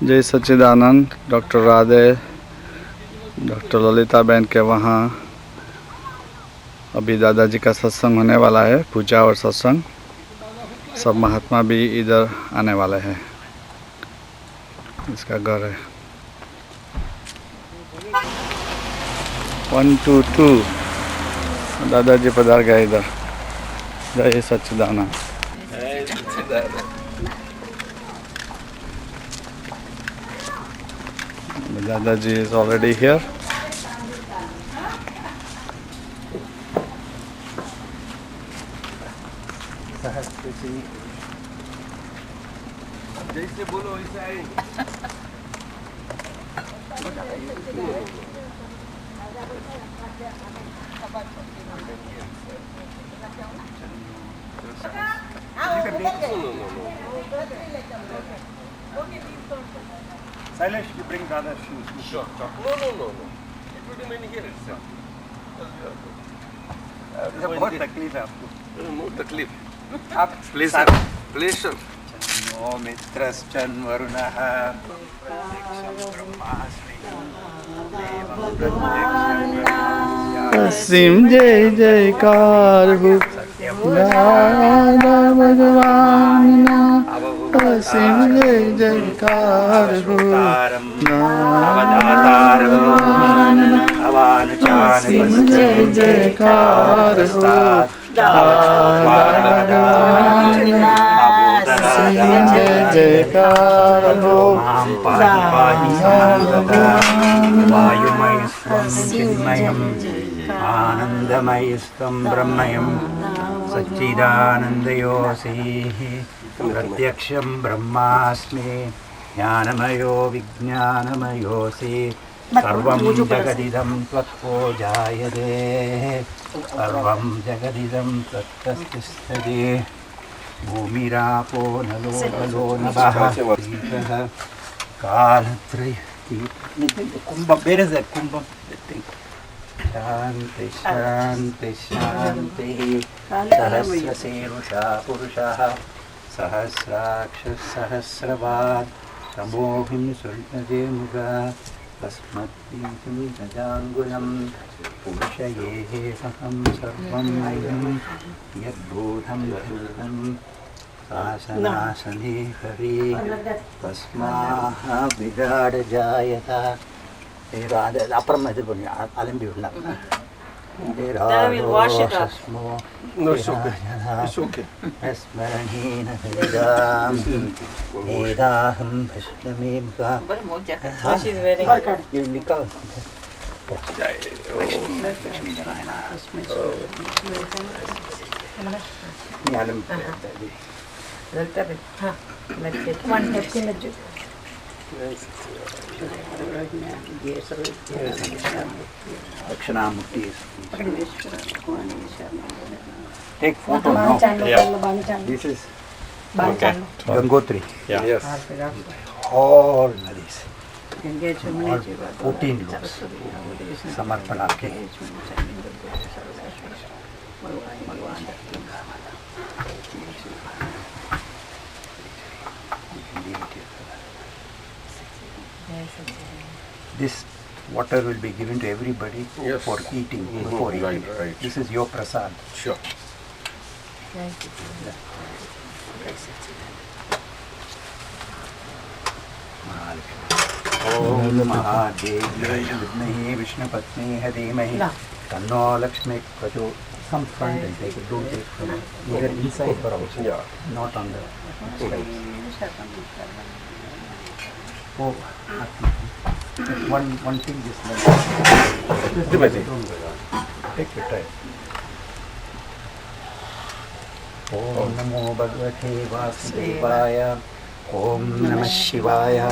जय सच्चिदानंद। Doctor Radhe, doctor Lalita बहन के वहाँ अभी दादाजी का सत्संग होने वाला है, पूजा और सत्संग। सब महात्मा भी इधर आने वाले हैं। इसका घर है 122। दादाजी पधार गए इधर। जय सच्चिदानंद। दादाजी is already here. जैसे बोलो वैसे आए। Silas, you bring the other shoes. Sure. No. It would remain here itself. बहुत तकलीफ है आपको। No तकलीफ। आप Pleasure. नो मित्रश्चन वरुणः प्रत्यक्षं ब्रह्मास्मि देवं प्रत्यक्षं असीम जय जयकार हो राधा भगवान ना। असीम जय जयकार हो असीम जय जयकार हो असीम जय जयकार हो वायुमय स्वं चिन्मयम् आनन्दमयस्त्वं ब्रह्मयं सच्चिदानन्दयोऽसि प्रत्यक्षं ब्रह्मास्मि ज्ञानमयो विज्ञानमयोऽसि सर्वं जगदिदं त्वत्पूजायते सर्वं जगदिदं त्वत्तिष्ठति भूमिरापो नलो बलो नभः कालत्रय कुंभ बेरे से कुंभ शांति शांति शांति सहस्रशीर्षा पुरुषः सहस्राक्षः सहस्रवान् समोहिं स्वर्णदेमुगा तस्मद्दीपं गजाङ्गुलं पुरुषये अहं सर्वं यद्भूतं धृतं शासनासने हरि तस्माः विराडजायता அப்புறம் இது பண்ணி அலம்பி விடலாம் No, it's okay. It's okay. स्मरणेन हरिदां वेदाहं भस्ममेका Dakshinamurti Take photo now. This is Gangotri. Yes. All nadies. All 14 looks. Samarpana ke. This water will be given to everybody for eating, before eating. Right. This is your prasad. Sure. ओम महादेव्यै विद्महे विष्णुपत्न्यै धीमहि तन्नो लक्ष्मी प्रचोदयात्. Some front and take it. Don't take from either inside or outside. Yeah. Not on the sides. Oh, one thing just like take your time. Om Namo Bhagavate Vasudevaya. Om Namah Shivaya.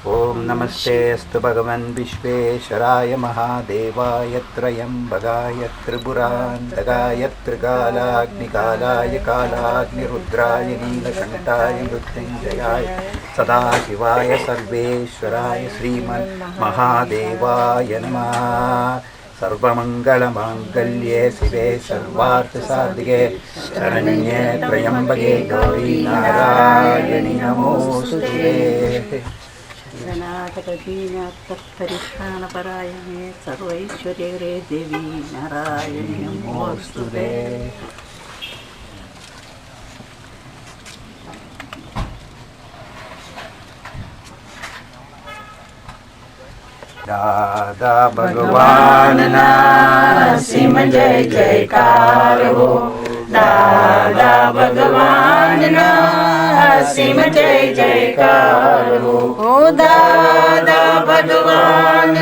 Om Namaste Astu Bhagavan Vishveshwaraya Mahadevaya Trayambagaya Tripurantakaya Trigalagnikalaya Kalagni Rudraya Neelakantaya Mrutyunjayaya Sadashivaya Sarveshwaraya Sriman Mahadevaya Namah. सर्वमंगलमांगल्ये शिवे सर्वार्थसाधिके शरण्ये त्र्यंबके गौरी नारायणी नमोस्तुते. नाटकदीनात्तरिष्ठानपरायणे सर्वैश्वर्यगरे देवी नारायणी नमोऽस्तुते। दादा भगवान SIM जय जयकार हो। दादा भगवान सिम जय जयकार हो। ओ दादा भगवान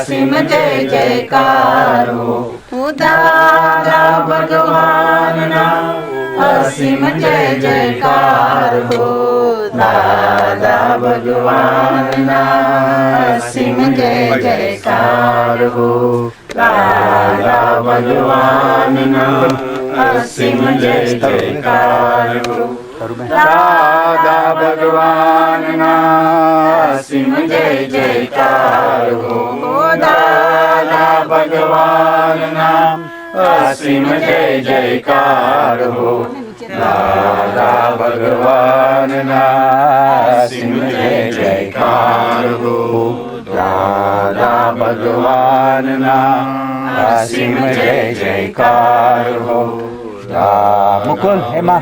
सिम जय जयकार हो। ओ दादा भगवान सिम जय जयकार हो। दादा भगवान सिम जय जयकार हो। दादा भगवान सिम जय जयकार हो। दादा भगवान सिम जय जयकार हो। दादा भगवान सिम जय जयकार हो। दादा भगवान सिम जय जयकार हो। दादा भगवान सिम जय जयकार हो। Mukul, Emma,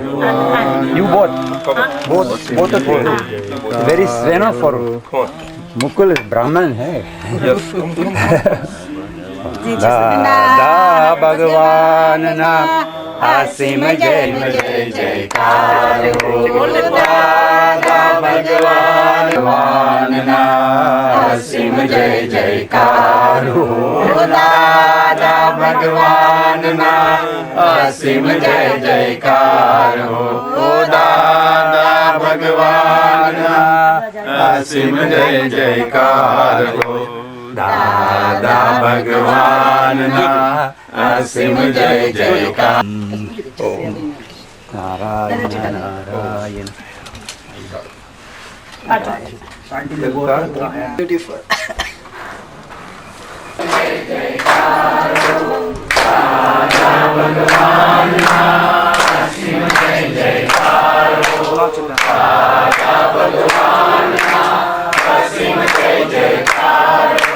you both of you. Very Srena for Mukul is Brahman, hey. दादा भगवान असीम जय जय जयकार हो। दादा भगवान असीम जय जयकार हो। दादा भगवान असीम जय जयकार हो। दादा भगवान असीम जय जयकार हो। दादा भगवान असीम जय जयकार। ओम नारायण नारायण। ब्यूटीफुल। जय जयकार हो। दादा भगवान असीम जय जयकार हो। दादा भगवान असीम जय जयकार हो।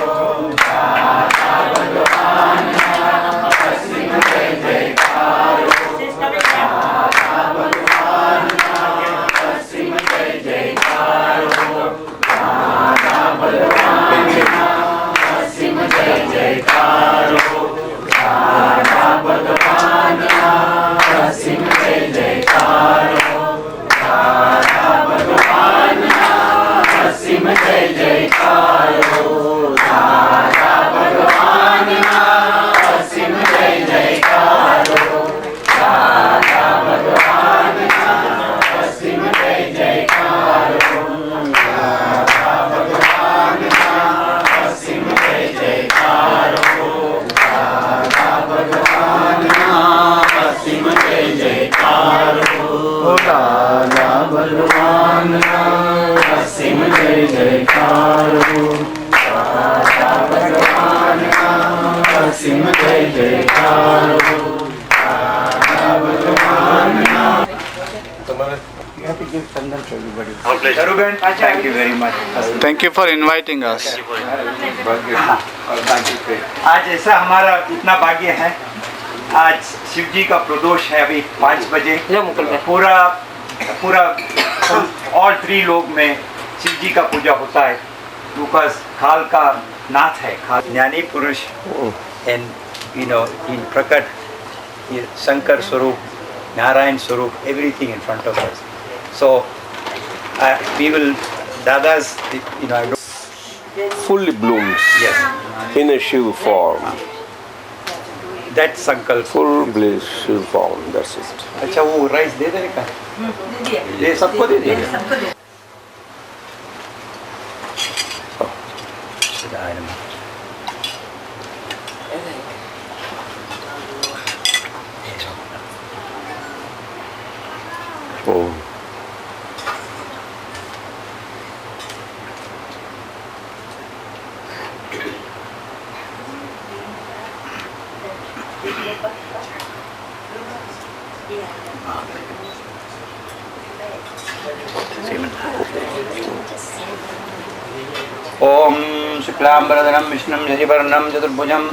Thank you very much. Thank you for inviting us. आज ऐसा हमारा इतना भाग्य है, आज शिव जी का प्रदोष है अभी 5 बजे। पूरा ऑल 3 लोग में शिव जी का पूजा होता है। बिकॉज खाल का नाथ है, खाल ज्ञानी पुरुष एंड इन प्रकट शंकर स्वरूप, नारायण स्वरूप, everything in front of us. So we will Dada's I don't fully blooms in a Shiv form. that sankalp Full bliss Shiv form, that's it. अच्छा वो राइस दे देने का ये सबको दे दिया Oh. Same. ओम शुक्लांबरधरं विष्णुं शशिवर्णं चतुर्भुजं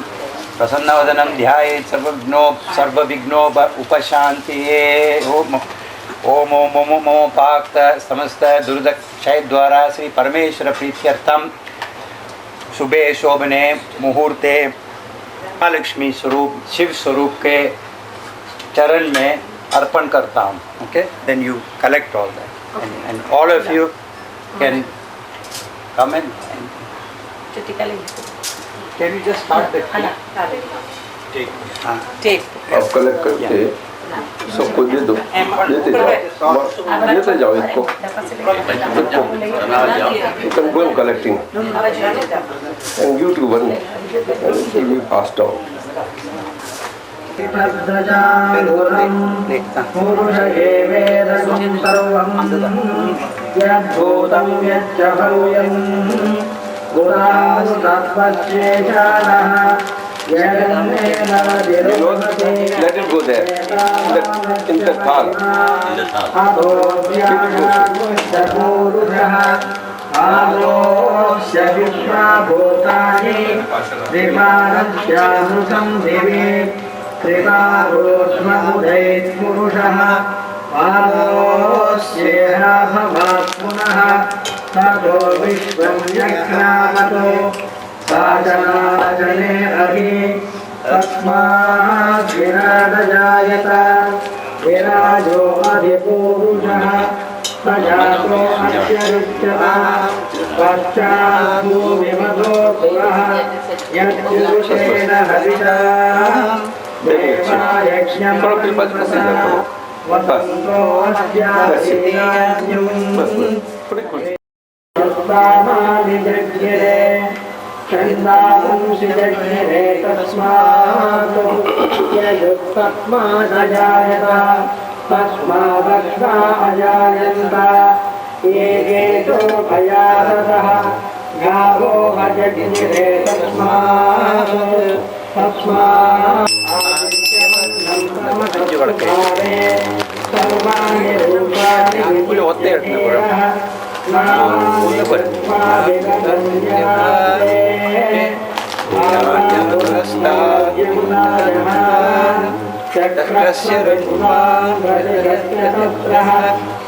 प्रसन्नवदनं ध्यायेत् सर्वविघ्नो उपशान्तिये। ओम ओम ओम ओम ओम पाक्त समस्त दुर्दक्षय द्वारा श्री परमेश्वर प्रीत्यर्थम शुभे शोभने मुहूर्ते महालक्ष्मी स्वरूप शिव स्वरूप के चरण में अर्पण करता हूँ। Okay, then you collect all that and all of you can come in. Can you just start the Take. आप कलेक्ट करके सबको दे दो, देते जाओ इनको you can go collecting and give to one and it will be passed on. Let it go there in the thal. पुरुषः पादोस्येह भवात् पुनः ततो विश्वं यज्ञामतो साचनाचने अभि तस्मात् विराजजायत विराजो अधिपूरुषः प्रजातो अत्यरुच्यता पश्चात् विमतो पुरः यत्पुरुषेण हविषा तस्मादक्ष्मा अजायन्त एकेतो भयादतः गावो अजज्ञिरे तस्मात्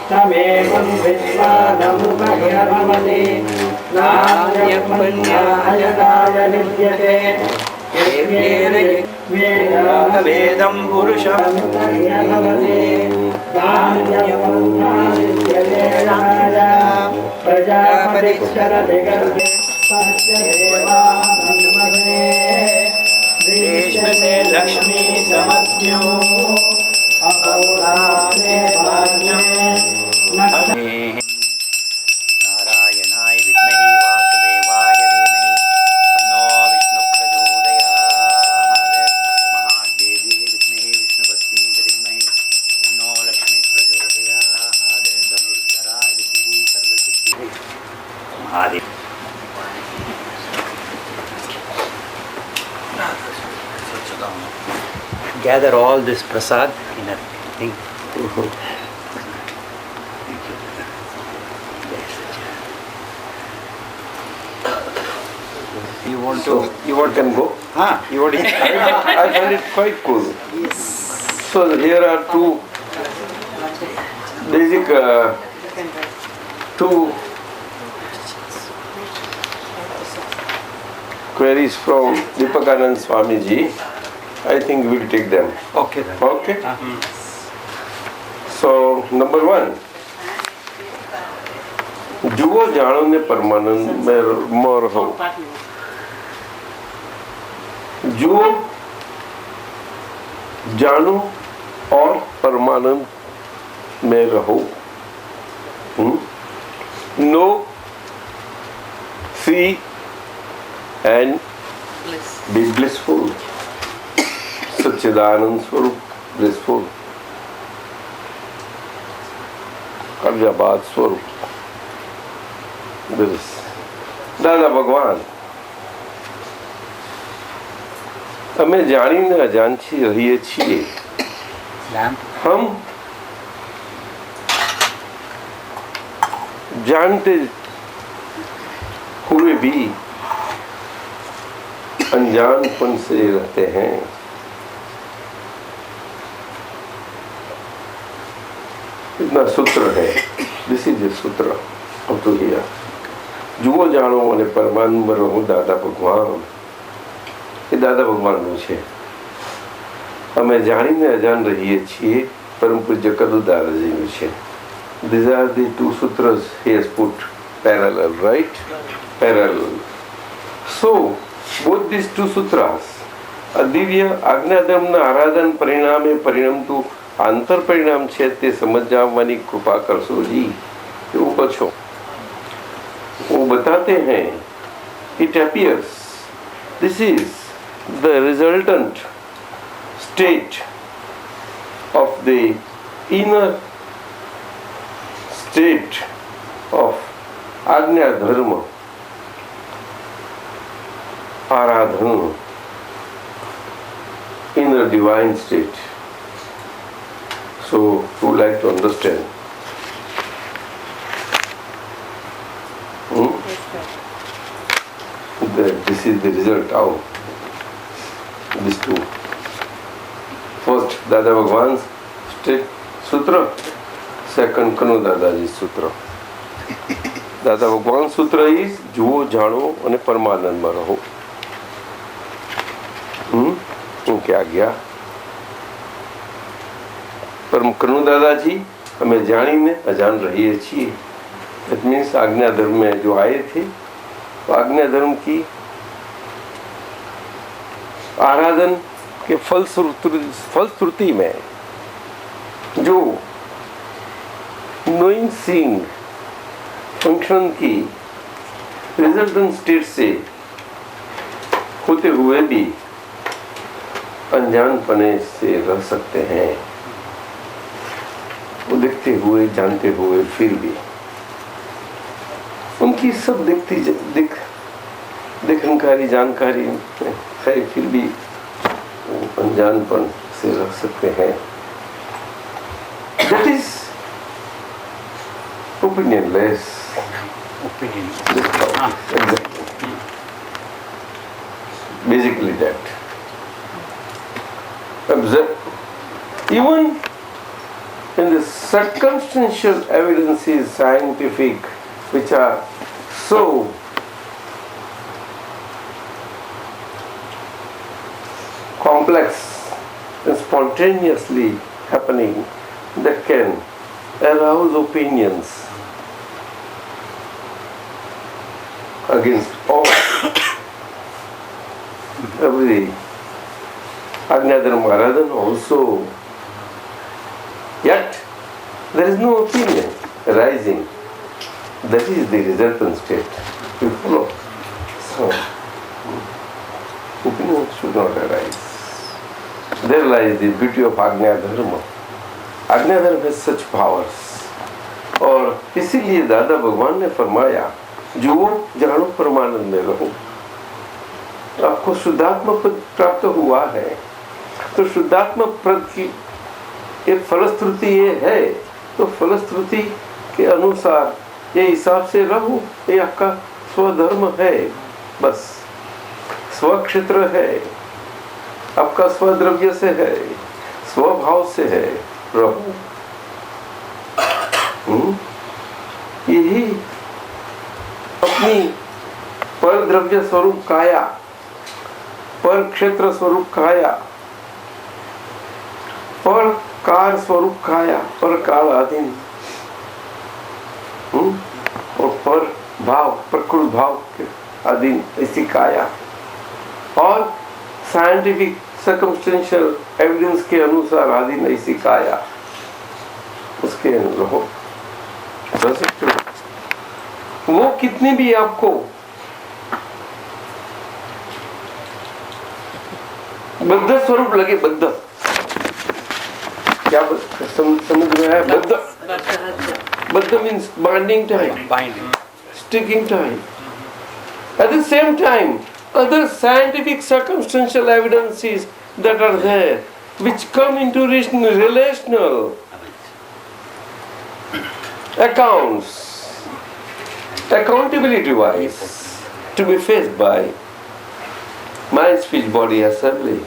तमेवं विश्वादमुपहिरभवति नान्यपन्यायदाय विद्यते वेदं पुरुषं प्रजापतिश्चरति गर्भे देशे लक्ष्मी समज्ञो अहोरात्रे नारायणाय विद्महे वासुदेवाय धीमहि तन्नो विष्णुः प्रचोदयात्। महादेवी विद्महे विष्णुपत्नी धीमहि तन्नो लक्ष्मी प्रचोदयात्। धनुर्धराय विद्महे सर्वसिद्धिः Mahadev. Gather all this prasad in a thing. You want to? You want can go? You want to? I find it quite cool. Yes. So here are two basic two queries from Deepakanand Swamiji. I think we'll take them. Okay then. Okay. So number one, जुओ जानो ने परमानंद में रहो। जुओ जानो और परमानंद में रहो। Know, see and be blissful. सच्चिदानंद स्वरूप blissful. कव्याबाद स्वरूप દાદા ભગવાન અમે જાણીને અજાણથી રહીએ છીએ। हम जानते हुए हुए भी अनजानपन से रहते हैं। इतना सूत्र है। दिस इज ए सूत्र अब तो हियर જુઓ જાણો અને પરમાનંદ રહો દાદા ભગવાન। એ દાદા ભગવાનનું છે। અમે જાણીને અજાણ રહીએ છીએ પરમ પૂજ્ય કદુ દાદાજીનું છે। These are the two sutras he has put parallel, right? Parallel. So both these two sutras આ દિવ્ય આજ્ઞાધર્મના આરાધન પરિણામે પરિણમતું આંતર પરિણામ છે તે સમજાવવાની કૃપા કરશો જી। એવું કહો। वो बताते हैं it appears this is the resultant state of the inner state of Agnya Dharma Aradhana, inner divine state. So who would like to understand? This is the result of these two. First, Dada Bhagwan's sutra. Second, Kanu Dadaji's sutra. Dada Bhagwan's sutra is જુઓ જાણો અને પરમાનંદમાં રહો। क्या गया? परम कनु दादाजी हमें जानीने अजान रहिए છીએ। That means आज्ञा धर्म में जो आए थे आज्ञा धर्म की आराधन के फलश्रुति में जो नोइंग सीइंग फंक्शन की रिजल्टेंट स्टेट से होते हुए भी अनजानपने से रह सकते हैं। वो देखते हुए जानते हुए फिर भी उनकी सब देखनकारी जानकारी है फिर भी अनजानपन से रह सकते हैं। That is opinionless. Exactly. Basically that. Observe. Even in the circumstantial evidences scientific which are so complex and spontaneously happening that can arouse opinions against all every Agnadharma Aradhan also, yet there is no opinion arising. That is the resultant state. You follow? So, opinion should not arise. There lies the beauty of Agnya Dharma. Agnya Dharma has such powers. और इसीलिए दादा भगवान ने फरमाया जो जानो परमानंद में रहो। आपको शुद्धात्मा पद प्राप्त हुआ है तो शुद्धात्मा पद की एक फलश्रुति ये है तो फलश्रुति के अनुसार ये हिसाब से रहो। ये आपका स्वधर्म है। बस स्वक्षेत्र है आपका स्वद्रव्य से है स्वभाव से है रहो। यही अपनी पर द्रव्य स्वरूप काया पर क्षेत्र स्वरूप काया पर कार स्वरूप काया पर काल अधीन और पर भाव प्रकृत भाव के अधीन ऐसी काया और साइंटिफिक सर्कमस्टेंशियल एविडेंस के अनुसार अधीन ऐसी काया उसके रहो। वो कितनी भी आपको बद्ध स्वरूप लगे बद्ध क्या समझ में है बद्ध means binding time sticking time at the same time other scientific circumstantial evidences that are there which come into relational accounts accountability wise to be faced by mind, speech, body assembly,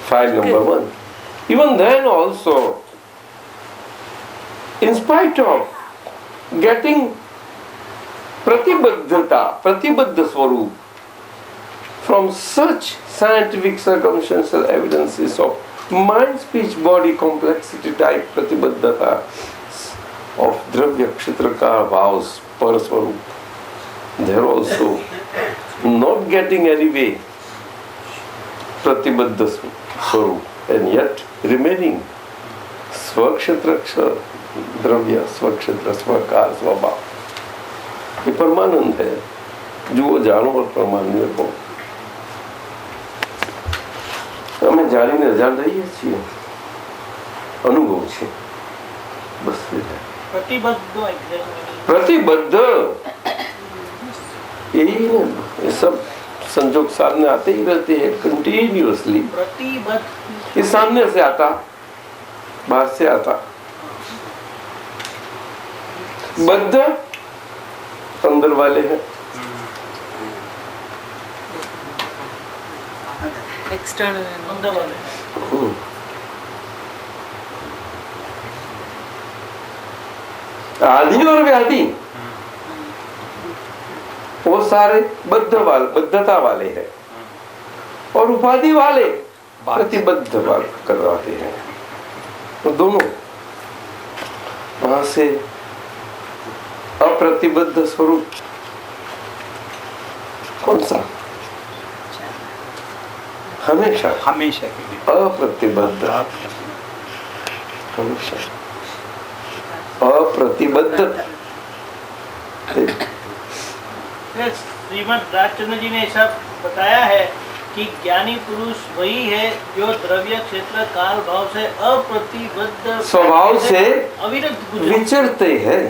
file number 1. Even then also, in spite of getting Pratibaddha Swarup from such scientific circumstantial evidences of mind, speech, body complexity type Pratibaddhata of Dravya Kshetraka Bhavs Paraswarup, they are also not getting any way Pratibaddha Swarup, and yet remaining Svakshetra Dravya, Svakshetra Svakar Svabhav. ये परमानंद है, जो जानो और परमानंद को અમે જાણીને અજાણ રહીએ છીએ, અનુભવ છે બસ. प्रतिबद्ध यही है, ये सब संजोग सामने आते ही रहते हैं कंटिन्यूअसली. ये सामने से आता, बाहर से आता. बद्ध अंदर वाले हैं, एक्सटर्नल आदि और व्याधि वो सारे बद्धता वाले हैं, और उपाधि वाले प्रतिबद्ध वाले करवाते हैं. तो दोनों वहां से अप्रतिबद्ध स्वरूप कौन सा? हमेशा हमेशा के लिए अप्रतिबद्ध, हमेशा अप्रतिबद्ध. श्रीमद् राजचंद्र जी ने ऐसा बताया है कि ज्ञानी पुरुष वही है जो द्रव्य क्षेत्र काल भाव से अप्रतिबद्ध स्वभाव से अविरत विचरते हैं.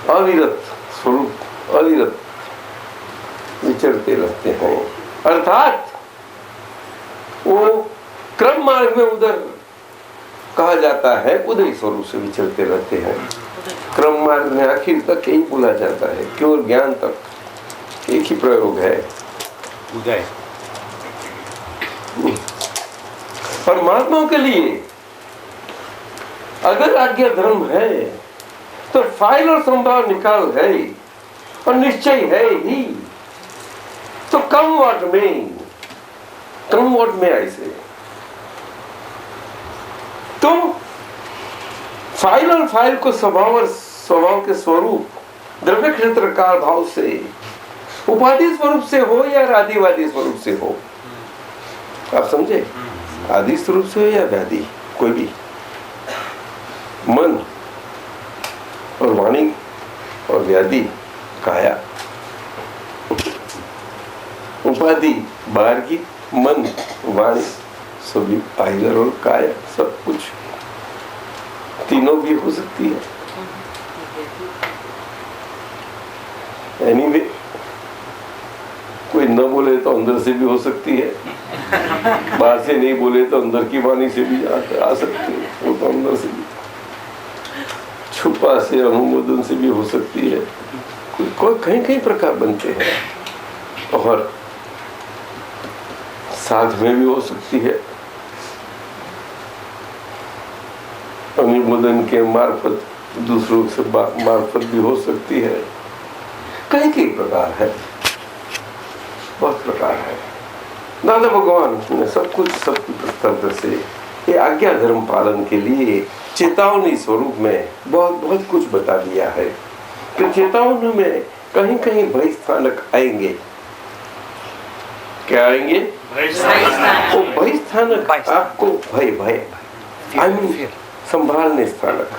अविरत स्वरूप, अविरत विचरते रहते हैं. अर्थात वो क्रम मार्ग में उधर कहा जाता है, उदय स्वरूप से विचरते रहते हैं. क्रम मार्ग में आखिर तक यही बोला जाता है, केवल ज्ञान तक एक ही प्रयोग है, उदय. परमात्मा के लिए अगर आज्ञा धर्म है तो फाइल और संभाव निकाल है और निश्चय है ही. तो कम व्हाट में ऐसे तुम फाइल और फाइल को स्वभाव के स्वरूप द्रव्य क्षेत्र काल भाव से उपाधि स्वरूप से हो या आदिवादी स्वरूप से हो, आप समझे? आदि स्वरूप से हो या व्याधि, कोई भी मन और वाणी और व्याधि काया, उपाधि बाहर की, मन वाणी सभी बाहर और काया, सब कुछ तीनों भी हो सकती है. एनीवे कोई न बोले तो अंदर से भी हो सकती है, बाहर से नहीं बोले तो अंदर की वाणी से भी आ सकती है. वो तो अंदर से भी, छुपा से अनुमोदन से भी हो सकती है. कोई कहीं प्रकार बनते हैं, और साथ में भी हो सकती है. अनुमोदन के मार्फत दूसरों से मार्फत भी हो सकती है. कई प्रकार है, बहुत प्रकार है. दादा भगवान ने सब कुछ तंत्र से ये आज्ञा धर्म पालन के लिए चेतावनी स्वरूप में बहुत कुछ बता दिया है. तो चेतावनी में कहीं भय स्थानक आएंगे. क्या आएंगे? वो भय स्थानक, आपको भय आई मीन संभालने स्थानक,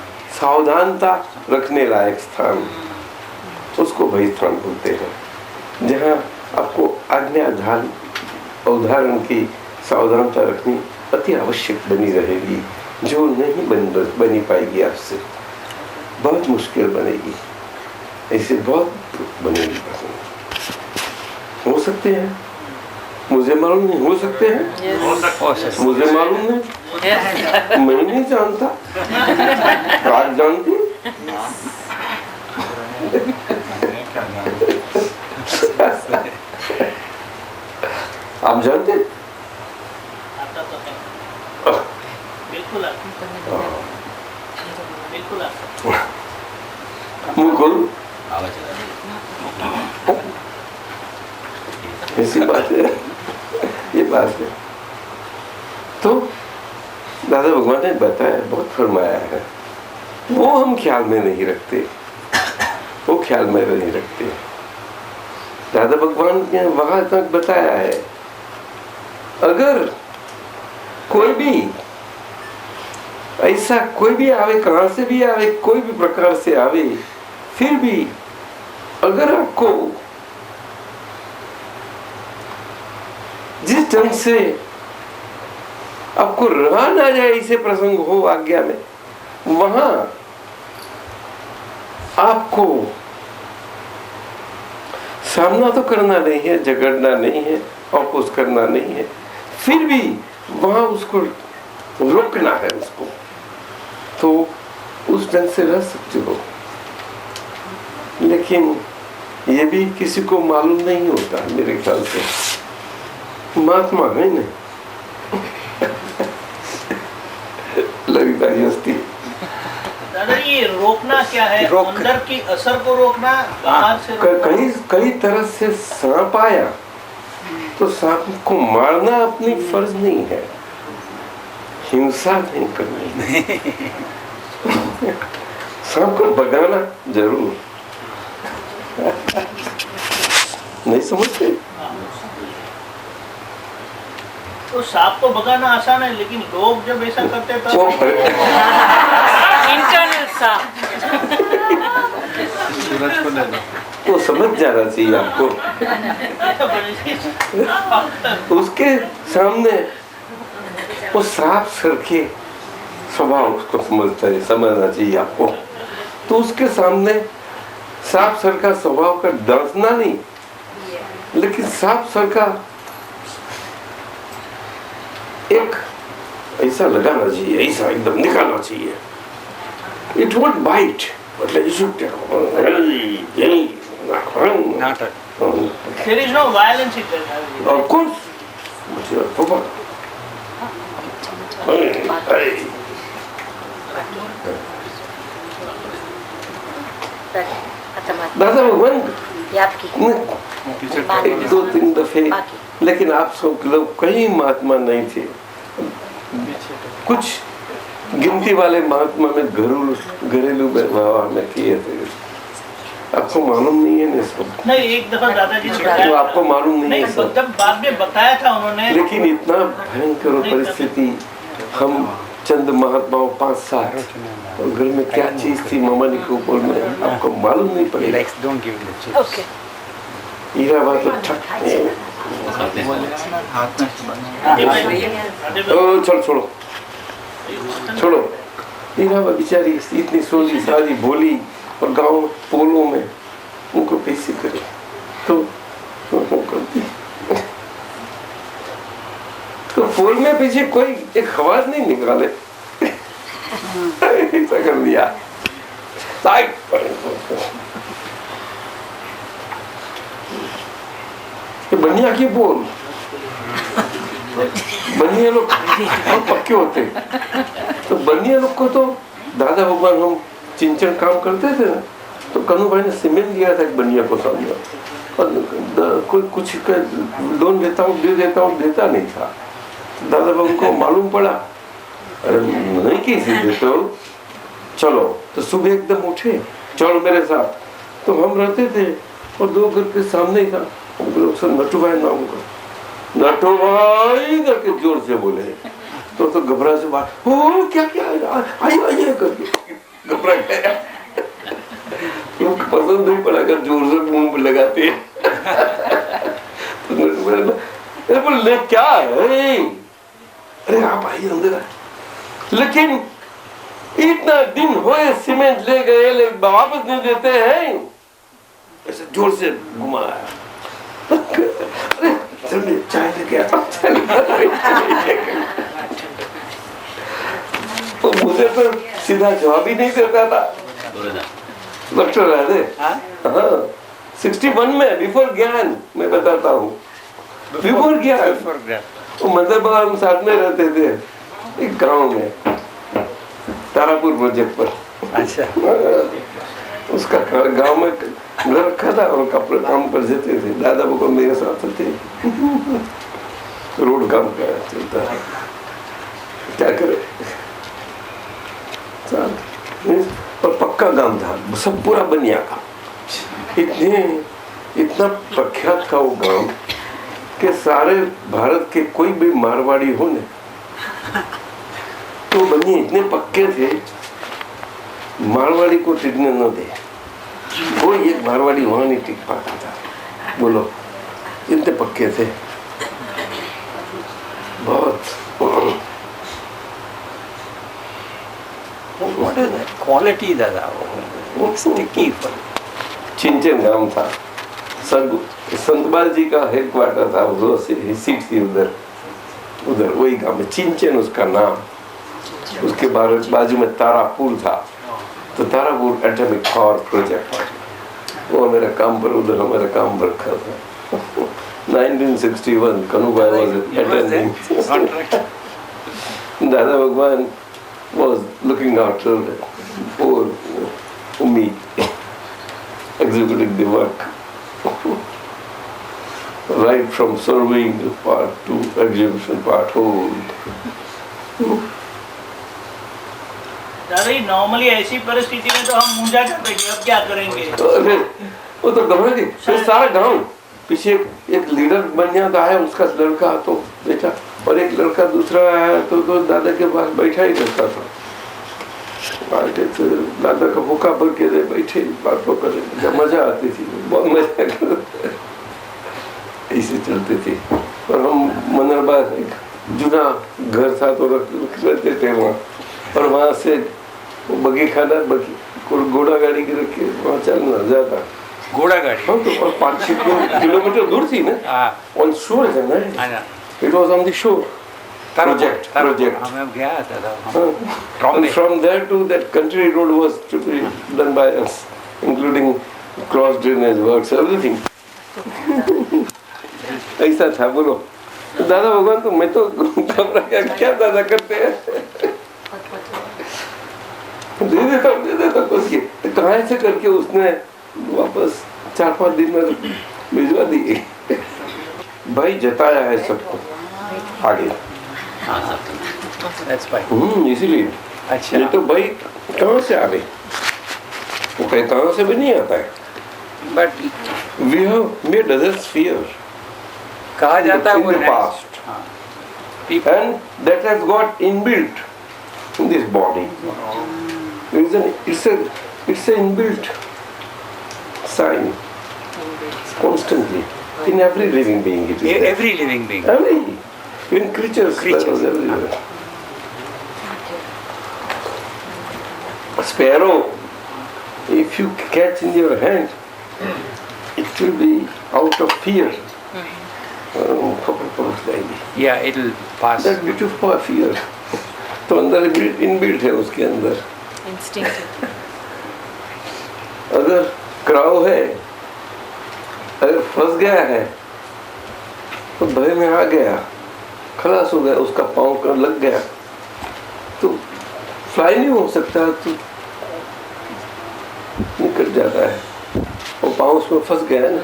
सावधानता रखने लायक स्थान, उसको भय स्थान बोलते हैं. जहाँ आपको आज्ञाधान उदाहरण की सावधानता रखनी अति आवश्यक बनी रहेगी, जो नहीं बनी पाएगी आपसे, बहुत मुश्किल बनेगी. ऐसे बहुत बनेगी. हो सकते हैं, मुझे मालूम नहीं, हो सकते हैं, मुझे मालूम नहीं, मैं नहीं जानता, आप जानती. आप जानते हैं? आता तो है, बिल्कुल आता, बिल्कुल आता। मुंह खोलो। ऐसी बात है, ये बात है। तो दादा भगवान ने बताया, बहुत फरमाया है, वो हम ख्याल में नहीं रखते, वो ख्याल में नहीं रखते। दादा भगवान ने वहां तक बताया है, अगर कोई भी ऐसा कोई भी आवे, कहां से भी आवे, कोई भी प्रकार से आवे, फिर भी अगर आपको जिस ढंग से आपको रहा ना जाए, ऐसे प्रसंग हो आज्ञा में, वहां आपको सामना तो करना नहीं है, झगड़ना नहीं है, अपोज करना नहीं है, फिर भी वहां उसको रोकना है, उसको तो उस ढंग से रह सकते हो। लेकिन ये भी किसी को मालूम नहीं होता मेरे ख्याल से। महात्मा है ना लगता है। दादा ये रोकना क्या है? अंदर की असर को रोकना, बाहर से रोकना? कई तरह से सांप आया तो सांप को मारना अपनी फर्ज नहीं है, हिंसा नहीं करनी। सांप को भगाना जरूर। नहीं समझते? तो सांप को भगाना आसान है, लेकिन लोग जब ऐसा करते हैं वो तो इंटरनल सांप। वो समझ जाना चाहिए आपको। उसके सामने वो सांप सर के स्वभाव उसको समझना चाहिए आपको। तो उसके सामने सांप सर का स्वभाव का डरना नहीं, लेकिन सांप सर का एक ऐसा लगाना चाहिए, ऐसा एकदम निकालना चाहिए। इट वोंट बाइट, मतलब नाटक। there is no violence in that. Of course. दादा भगवान एक दो तीन दफे, लेकिन आप सब लोग कहीं महात्मा नहीं थे। कुछ गिनती वाले महात्मा में घरेलू व्यवहार में किए थे। आपको मालूम नहीं है ना सब? नहीं, एक दफा दादाजी ने बताया, तो आपको मालूम नहीं है सब? जब बाद में बताया था उन्होंने। लेकिन इतना भयंकर परिस्थिति, हम चंद महात्माओं 5-7 और घर में क्या चीज थी ममानी के ऊपर में आपको मालूम नहीं पड़ेगा। ओके। हीरा बात चलो छोड़ो छोड़ो। हीरा बेचारी इतनी सोली सारी बोली और गांव पोलों में उनको कैसे करे, तो करती। तो पोल में पीछे कोई एक आवाज नहीं निकाले, ऐसा कर दिया। बनिया की बोल, बनिया लोग बहुत पक्के होते। तो बनिया लोग को तो दादा भगवान, हम चिंचन काम करते थे ना, तो कन्नू भाई ने सीमेंट दिया था एक बनिया को सामने, और कोई कुछ लोन देता हूँ दे देता हूँ, देता नहीं था। दादा बाबू को मालूम पड़ा, अरे नहीं कैसे देते हो, चलो। तो सुबह एकदम उठे, चलो मेरे साथ। तो हम रहते थे और 2 घर के सामने ही था, नटू भाई नाम का, नटू भाई करके जोर से बोले। तो घबरा से बात, ओ क्या क्या आइए करके घबरा गया। पसंद नहीं पड़ा कर जोर से मुंह पे लगाते। तो बोले क्या है, अरे आप आइए अंदर। लेकिन इतना दिन हुए सीमेंट ले गए, वापस नहीं देते हैं, ऐसे जोर से घुमाया। अरे चलिए चाय लेके आता। तो मुझे तो सीधा जवाब ही नहीं देता था। डॉक्टर राधे, हाँ 61 में बिफोर ज्ञान मैं बताता हूँ, बिफोर क्या Before graph. वो मंदिर बाबा हम साथ में रहते थे एक गांव में तारापुर प्रोजेक्ट पर। अच्छा। उसका गांव में घर रखा था और कपड़े काम पर जाते थे। दादा बाबा मेरे साथ थे। रोड काम का चलता है, क्या करे। और पक्का गांव था, सब पूरा बनिया का। इतना प्रख्यात था वो गांव कि सारे भारत के कोई भी मारवाड़ी हो ने तो बनिए इतने पक्के थे, मारवाड़ी को टिकने न दे। कोई एक मारवाड़ी वहां नहीं टिक पाता था। बोलो, इतने पक्के थे बहुत। What is that quality, Dada? Sticky. चिंचन गांव था, संतपाल जी का हेडक्वार्टर था, वो सीट थी उधर वही गांव में चिंचन उसका नाम। उसके बाजू में तारापुर था, तो तारापुर एटॉमिक पावर प्रोजेक्ट वो मेरा काम पर उधर हमारा काम रखा था। 1961 कनुभाई वाज अटेंडिंग। दादा भगवान was looking after poor me, executing the work. Right from surveying part to execution part hold. दादा नॉर्मली ऐसी परिस्थिति में तो हम मुंजा जाते हैं, अब क्या करेंगे? अरे वो तो घबरा गए, फिर सारा गांव पीछे एक लीडर बन जाता है, उसका लड़का तो बेटा और एक लड़का दूसरा आया तो दादा के पास बैठा ही रहता था। दादा का भूखा भर के बैठे बातों करे, मजा आती थी, बहुत मजा करते ऐसे चलते थे। और हम मनरबा एक जुना घर था तो रहते थे वहाँ, और वहाँ से बगी खाना घोड़ा गाड़ी के रख के वहाँ चलना जाता। घोड़ा गाड़ी? हाँ, तो 5-6 किलोमीटर दूर थी ना, ऑन शोर है ना, it was on the shore project. हमें गया था। And from there to that country road was to be done by us, including cross drainage works, everything. ऐसा था। बोलो दादा भगवान, तो मैं तो घबरा गया, क्या दादा करते हैं। दे देता कुछ के, तो कहाँ से करके उसने वापस 4-5 दिन में भिजवा दिए। भाई जताया है सबको आगे, इसीलिए। अच्छा। ये तो भाई कहाँ से आ गए, वो कहीं कहाँ से भी नहीं आता है। But We have made others fear कहा जाता है in the past, and that has got inbuilt in this body. It's an inbuilt sign constantly in every living being. It is there. every living being. In creatures. Everywhere. Sparrow, if you catch in your hand, it will be out of fear. Yeah, it'll pass. That beautiful fear. तो अंदर inbuilt है उसके अंदर। अगर crow है, अगर फंस गया है तो भय में आ गया, खलास हो गया, उसका पाँव का लग गया तो फ्लाई नहीं हो सकता, तो निकल जाता है। और पाँव उसमें फंस गया है ना,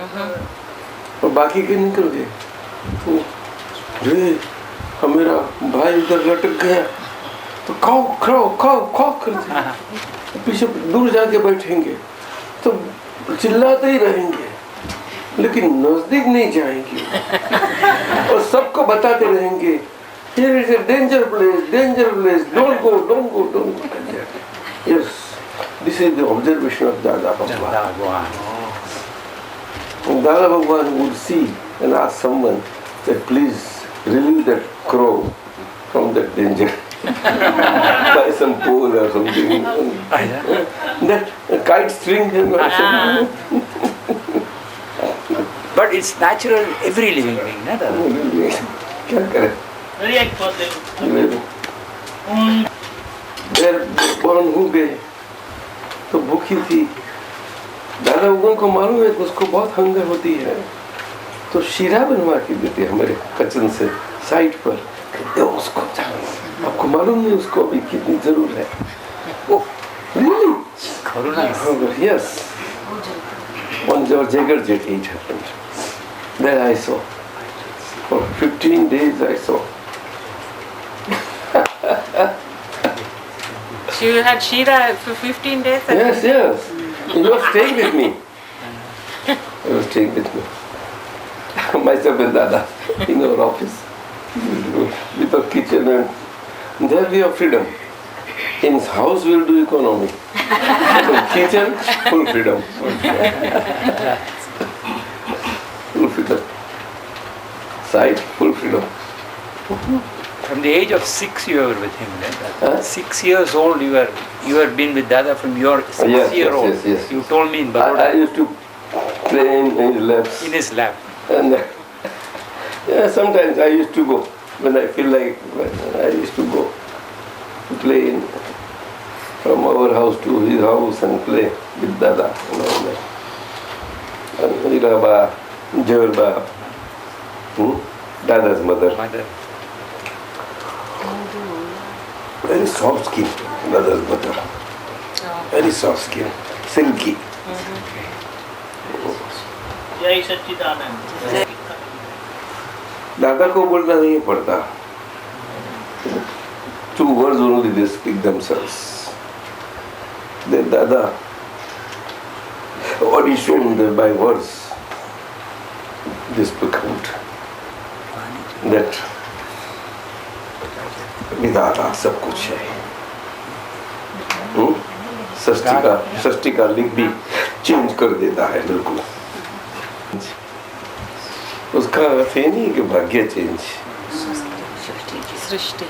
और बाकी के निकल गए तो मेरा भाई उधर लटक गया तो खाओ खाओ खाओ खाओ करते, पीछे दूर जाके बैठेंगे तो चिल्लाते ही रहेंगे, लेकिन नजदीक नहीं जाएंगे और सबको बताते रहेंगे here is a danger place, don't go. Yes, this is the observation of Dada Bhagwan. Dada Bhagwan would see and ask someone that please relieve that crow from that danger by some pole or something. That kite string has not. But it's natural in every living being, ना दादा? क्या करें? born हो गए तो भूखी थी। दादा भगवान को मालूम है कि उसको बहुत हंगर होती है, तो शीरा बनवा के देते हमारे किचन से साइड पर। कहते हो उसको आपको मालूम नहीं उसको अभी कितनी जरूरत है। ओह really? Yes. On George Jet it happened. There I saw. For 15 days I saw. So you had Shira for 15 days? Yes, yes. He was staying with me. He was staying with me. Myself and Dada in our office. With our kitchen and there we have freedom. In his house we'll do economy. In kitchen, full freedom. Full freedom. Side, full freedom. From the age of 6 you were with him then? Huh? 6 years old you had been with Dada from your 6-year-old. Yes. You told me in I Baroda. used to play in his laps. In his lap. And yeah, sometimes I used to go. When I feel like, I used to go to play from our house to his house and play with Dada and all that. And Iraba, Jawarba, Dada's mother. Mother. Very soft skin, Dada's mother. Very soft skin, silky. जय सच्चिदानंद। दादा को बोलना नहीं पड़ता. 2 words only they speak themselves. Then Dada auditioned by words. They speak out that विधाता सब कुछ है. षष्ठी का लिंक भी चेंज कर देता है बिल्कुल. उसका अर्थ है नहीं कि भाग्य change. Shashthi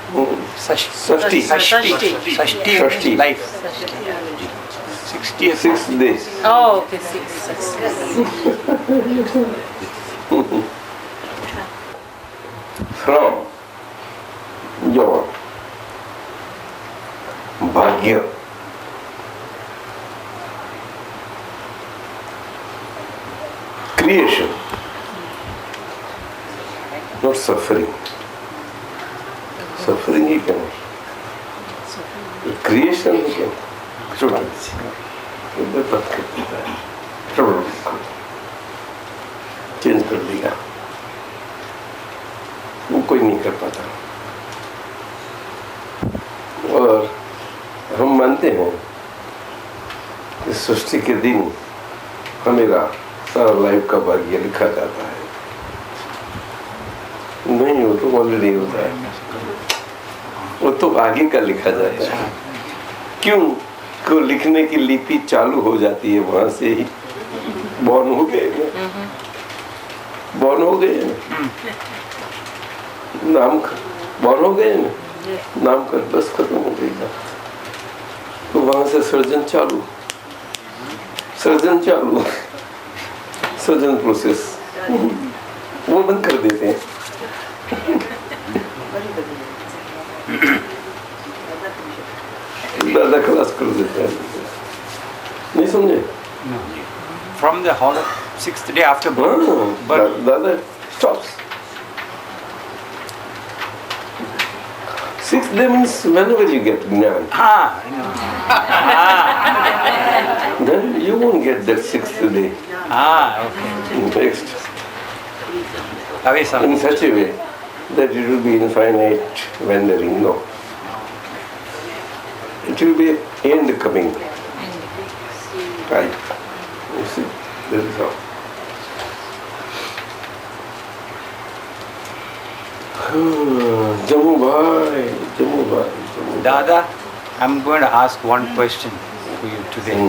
Life. 6 days. Oh, okay, 6. From your bhagya creation, not suffering. Suffering ही क्या? Creation ही क्या? छोटा इधर बात कर देता है. चेंज कर देगा. वो कोई नहीं कर पाता. और हम मानते हैं कि सृष्टि के दिन हमेरा सारा लाइफ का भाग्य लिखा जाता है. नहीं, वो तो ऑलरेडी होता है. वो तो आगे का लिखा जाता है. क्यों? को लिखने की लिपि चालू हो जाती है वहां से ही. बॉर्न हो गए नाम बॉर्न हो गए ना, नाम कर बस खत्म हो गई. तो वहां से सर्जन चालू सर्जन प्रोसेस वो बंद कर देते हैं. दादा क्लास कर देते हैं. नहीं समझे? From the whole 6th day after birth. But दादा stops. 6th day means whenever you get jnana. Then you won't get that 6th day. Okay. Next. Avesam. In such a way that it will be infinite wandering. No. It will be end coming. Right. You see, that is how. Jammu Bhai. Dada, I'm going to ask one question for you today.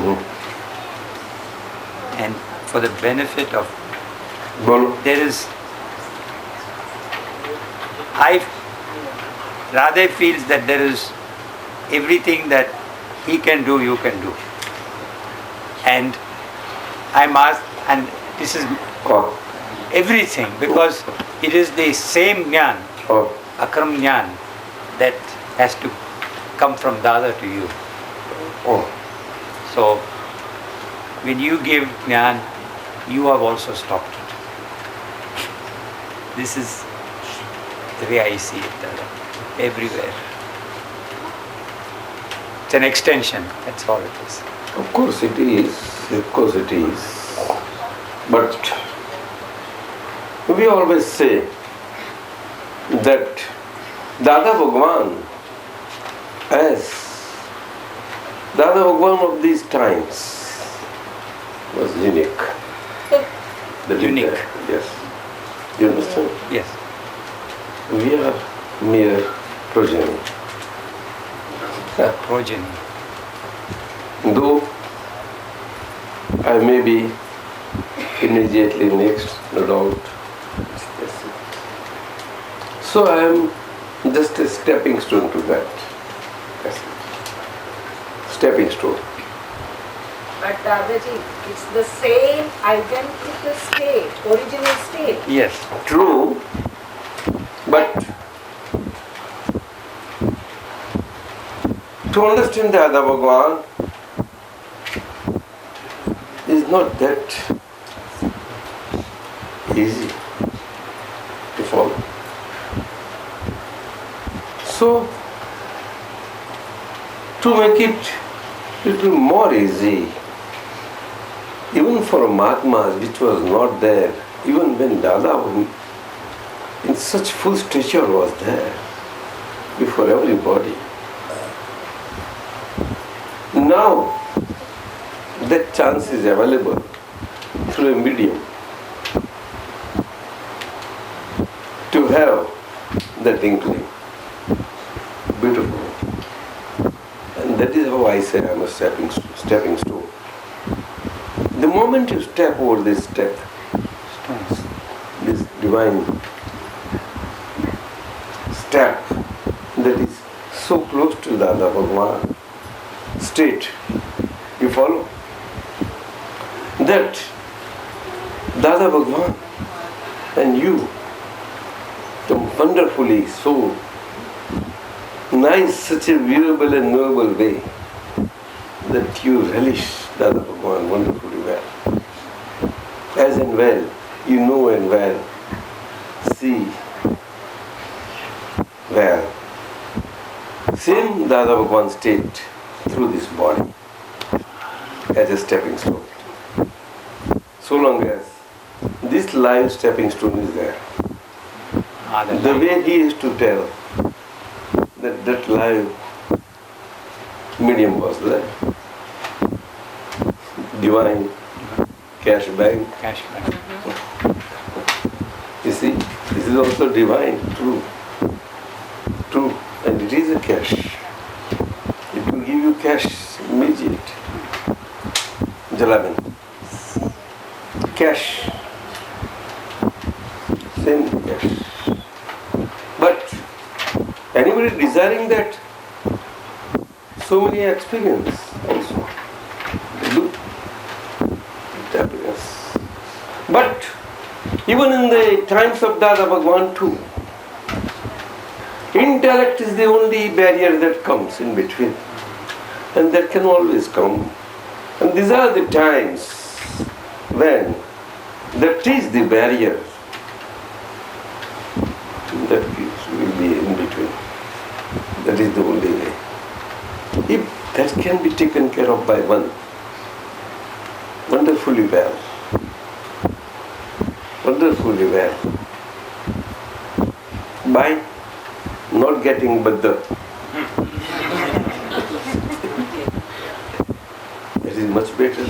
And for the benefit of Bolo. Radha feels that there is everything that he can do, you can do. And I'm asked, and this is everything, because it is the same jnana, akram jnana, that has to come from Dada to you. So, when you give jnana, you have also stopped it. This is the way I see it, Dada. Everywhere. It's an extension, that's all it is. Of course it is. Of course it is. But we always say that Dada Bhagwan, as Dada Bhagwan of these times, was unique. That is Unique. there. Yes. You understand? Yes. We are mere progeny. Progeny. Though I may be immediately next, no doubt. Yes. So I am just a stepping stone to that. That's it. Stepping stone. But Dadaji, it's the same identical state, original state. Yes. True, but to understand the Dada Bhagwan is not that easy to follow. So, to make it little more easy, even for Mahatmas, which was not there, even when Dada in such full stature was there before everybody. Now that chance is available through a medium to have that inkling. Beautiful. And that is how I say I am a stepping stone. The moment you step over this step, this divine step that is so close to Dada Bhagwan state, you follow? That Dada Bhagwan and you, the wonderfully so nice, such a viewable and knowable way that you relish Dada Bhagwan wonderfully well. As and well, you know and well, see well. Same Dada Bhagwan state through this body as a stepping stone. So long as this live stepping stone is there, the way he is to tell that live medium was there. Divine cash bank. Cash bank. You see, this is also divine, true. True. And it is a cash. It will give you cash immediate. Jalaban. Cash. Same cash. But anybody desiring that, so many experience also. They do. Happiness. But even in the times of Dada Bhagwan too, intellect is the only barrier that comes in between. And that can always come. And these are the times when that is the barrier that will be in between. That is the only way. If that can be taken care of by one, wonderfully well, by not getting baddha. That is much better.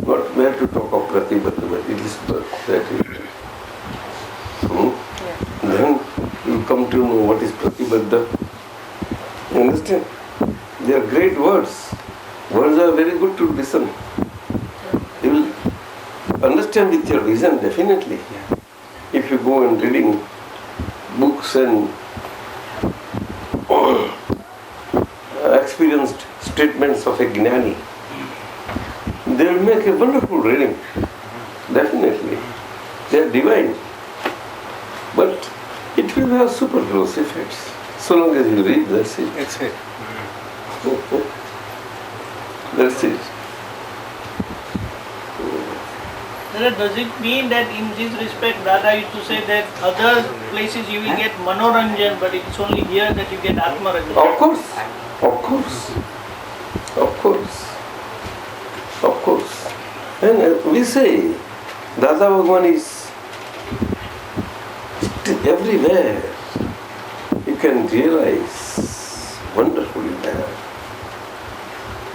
Not where to talk of pratibhaddha, but it is that is. Then you come to know what is pratibhaddha. You understand? They are great words. Words are very good to listen. You will understand with your vision, definitely. If you go and reading books and experienced statements of a Gnani, they will make a wonderful reading. Definitely. They are divine. But it will have superfluous effects. So long as you read, that's it. That's it. That's it. does it mean that in this respect, Dada used to say that other places you will get manoranjan, but it's only here that you get atmaranjan? Of course, of course, of course, of course. And we say Dada Bhagwan is everywhere. You can realize wonderfully there.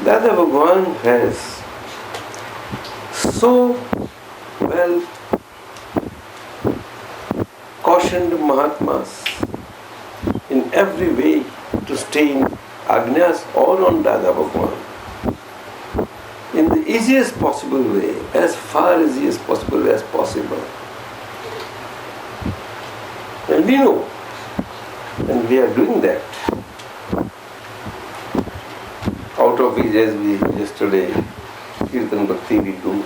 Dada Bhagwan has so well cautioned Mahatmas in every way to stay in Agnyas all on Dada Bhagwan in the easiest possible way, as far easiest possible as possible. And we know, and we are doing that. Out of it, as we yesterday, Kirtan Bhakti we do,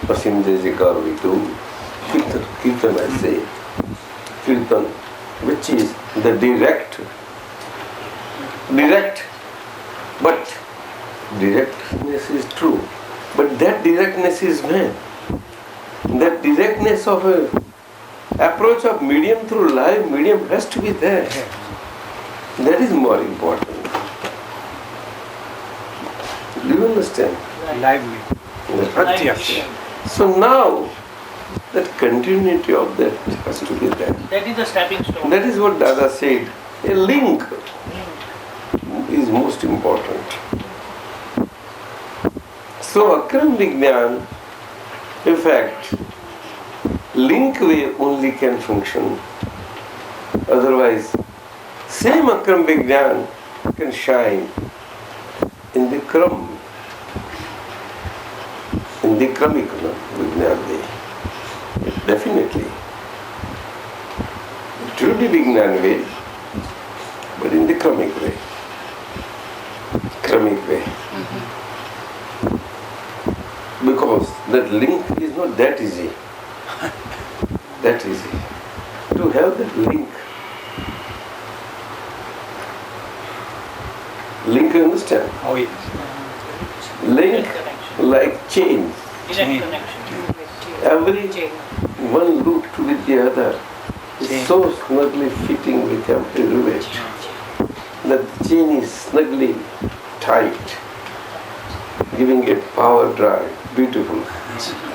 Pasim Jayakar we do, Kirtan I say, Kirtan, which is the direct, but directness is true. But that directness is when? That directness of a approach of medium through live medium has to be there. That is more important. Do you understand? Lively. Pratyaksh. So now, that continuity of that has to be there. That is the stepping stone. That is what Dada said. A link is most important. So Akram Vignan, in fact, link way only can function. Otherwise, same Akram Vignan can shine in the Kram. In the Kramik Vignan way. Definitely. It will be Vignan way, but in the Kramik way. Kramik way. Because that link is not that easy. That easy. To have that link. Link, you understand? Oh yes. Link like chain. Direct connection. Every one loop with the other is so snugly fitting with every rivet that the chain is snugly tight, giving it power drive, beautiful,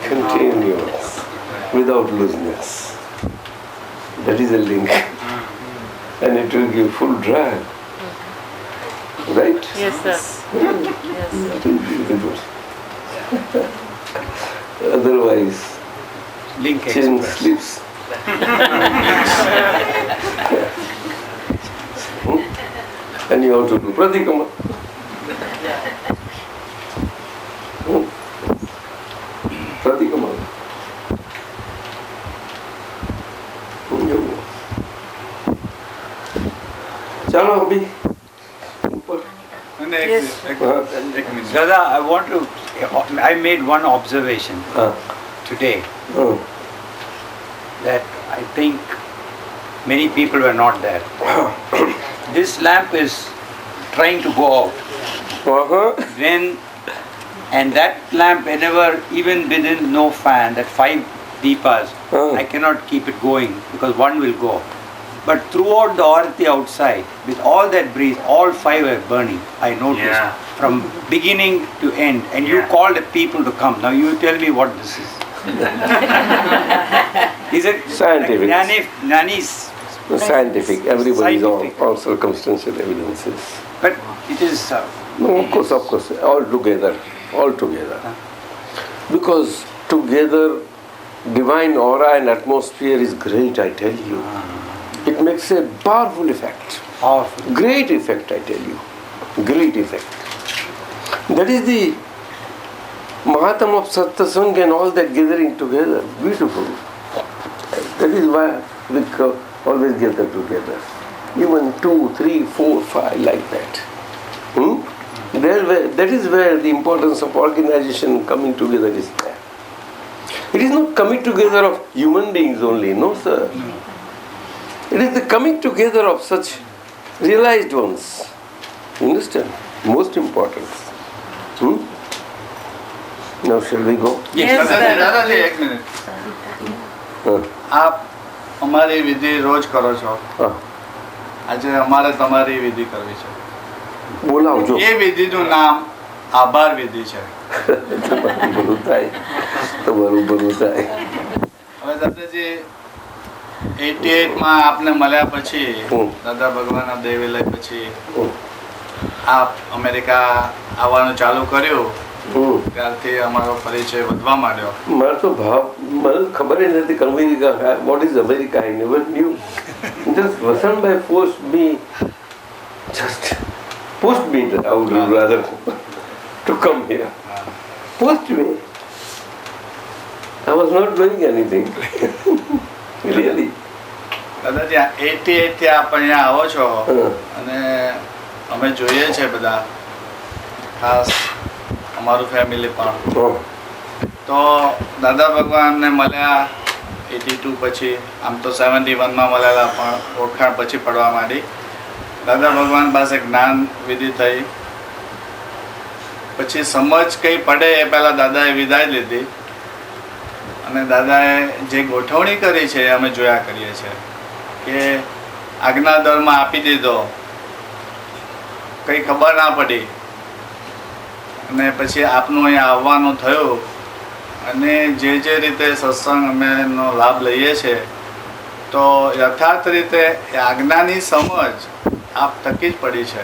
continuous, without looseness. That is a link. And it will give full drive. Right? Yes, sir. Yes. It will be beautiful. Otherwise, Link chain Express. slips. And you have to do pratikama. Pratikama. चलो अभी ऊपर Dada, I made one observation today that I think many people were not there. This lamp is trying to go out. And that lamp, whenever, even within no fan, that 5 deepas, I cannot keep it going because one will go. But throughout the Aarti outside, with all that breeze, all 5 were burning. I noticed from beginning to end. And you called the people to come. Now you tell me what this is. Is it Scientific. Nani's? Scientific. Everybody is Scientific. all circumstantial evidences. But it is. No, of course, all together. Because together, divine aura and atmosphere is great, I tell you. It makes a powerful effect. Powerful. Great effect, I tell you. Great effect. That is the Mahatma of Satsang and all that gathering together. Beautiful. That is why we always gather together. Even 2, 3, 4, 5 like that. That is where the importance of organization coming together is there. It is not coming together of human beings only, no sir. It is the coming together of such realized ones. You understand? Most important. Now shall we go? Yes, sir. દાદાજી એક minute. હા. આપ અમારી વિધિ રોજ કરો છો, હા. આજે અમારે તમારી વિધિ કરવી છે. બોલાવજો. એ વિધિનું નામ આભાર વિધિ છે. તમારું ભલું થાય, તમારું ભલું થાય. હવે દાદાજી 88માં આપને મળ્યા પછી, દાદા ભગવાનના દેહ વિલય પછી આપ અમેરિકા આવવાનું ચાલુ કર્યું, ત્યારથી અમારો પરિચય વધવા માંડ્યો. મારો તો ભાવ મને ખબર જ નથી America, what is America, I never new. Just Vasantbhai forced me I would rather to come here. Pushed me. I was not doing anything. Really. દાદાજી 88 થી આપ અહીંયા આવો છો અને અમે જોઈએ છે બધા, ખાસ અમારું ફેમિલી પણ. તો દાદા ભગવાનને મળ્યા 82 પછી, આમ તો 71માં મળેલા, પણ ઓળખાણ પછી પડવા માંડી. દાદા ભગવાન પાસે જ્ઞાન વિધિ થઈ, પછી સમજ કંઈ પડે એ પહેલાં દાદાએ વિદાય લીધી અને દાદાએ જે ગોઠવણી કરી છે એ અમે જોયા કરીએ છીએ કે આજ્ઞાદળમાં આપી દીધો, કંઈ ખબર ના પડી અને પછી આપનું અહીંયા આવવાનું થયું અને જે રીતે સત્સંગ અમે એનો લાભ લઈએ છીએ તો યથાર્થ રીતે એ આજ્ઞાની સમજ આપ થકી જ પડી છે.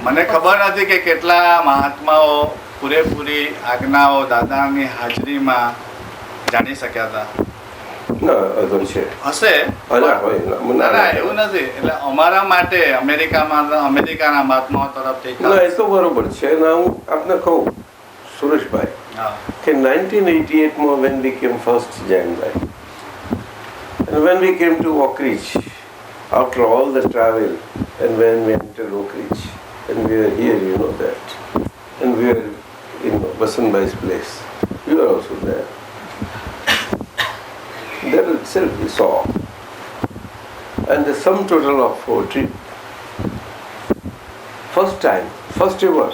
મને ખબર નથી કે કેટલા મહાત્માઓ પૂરેપૂરી આજ્ઞાઓ દાદાની હાજરીમાં જાણી શક્યા હતા. હશે, ના એવું નથી. એટલે અમારા માટે અમેરિકાના મહાત્માઓ તરફથી એ તો બરોબર છે. હું આપને કહું સુરેશભાઈ કે 1988માં when we came first January and when we came to Oak Ridge after all the travel and when we entered Oak Ridge and we were here, you know that, and we were in Vasantbhai's place, you were also there. That itself we saw, and the sum total of our trip, first time, first ever,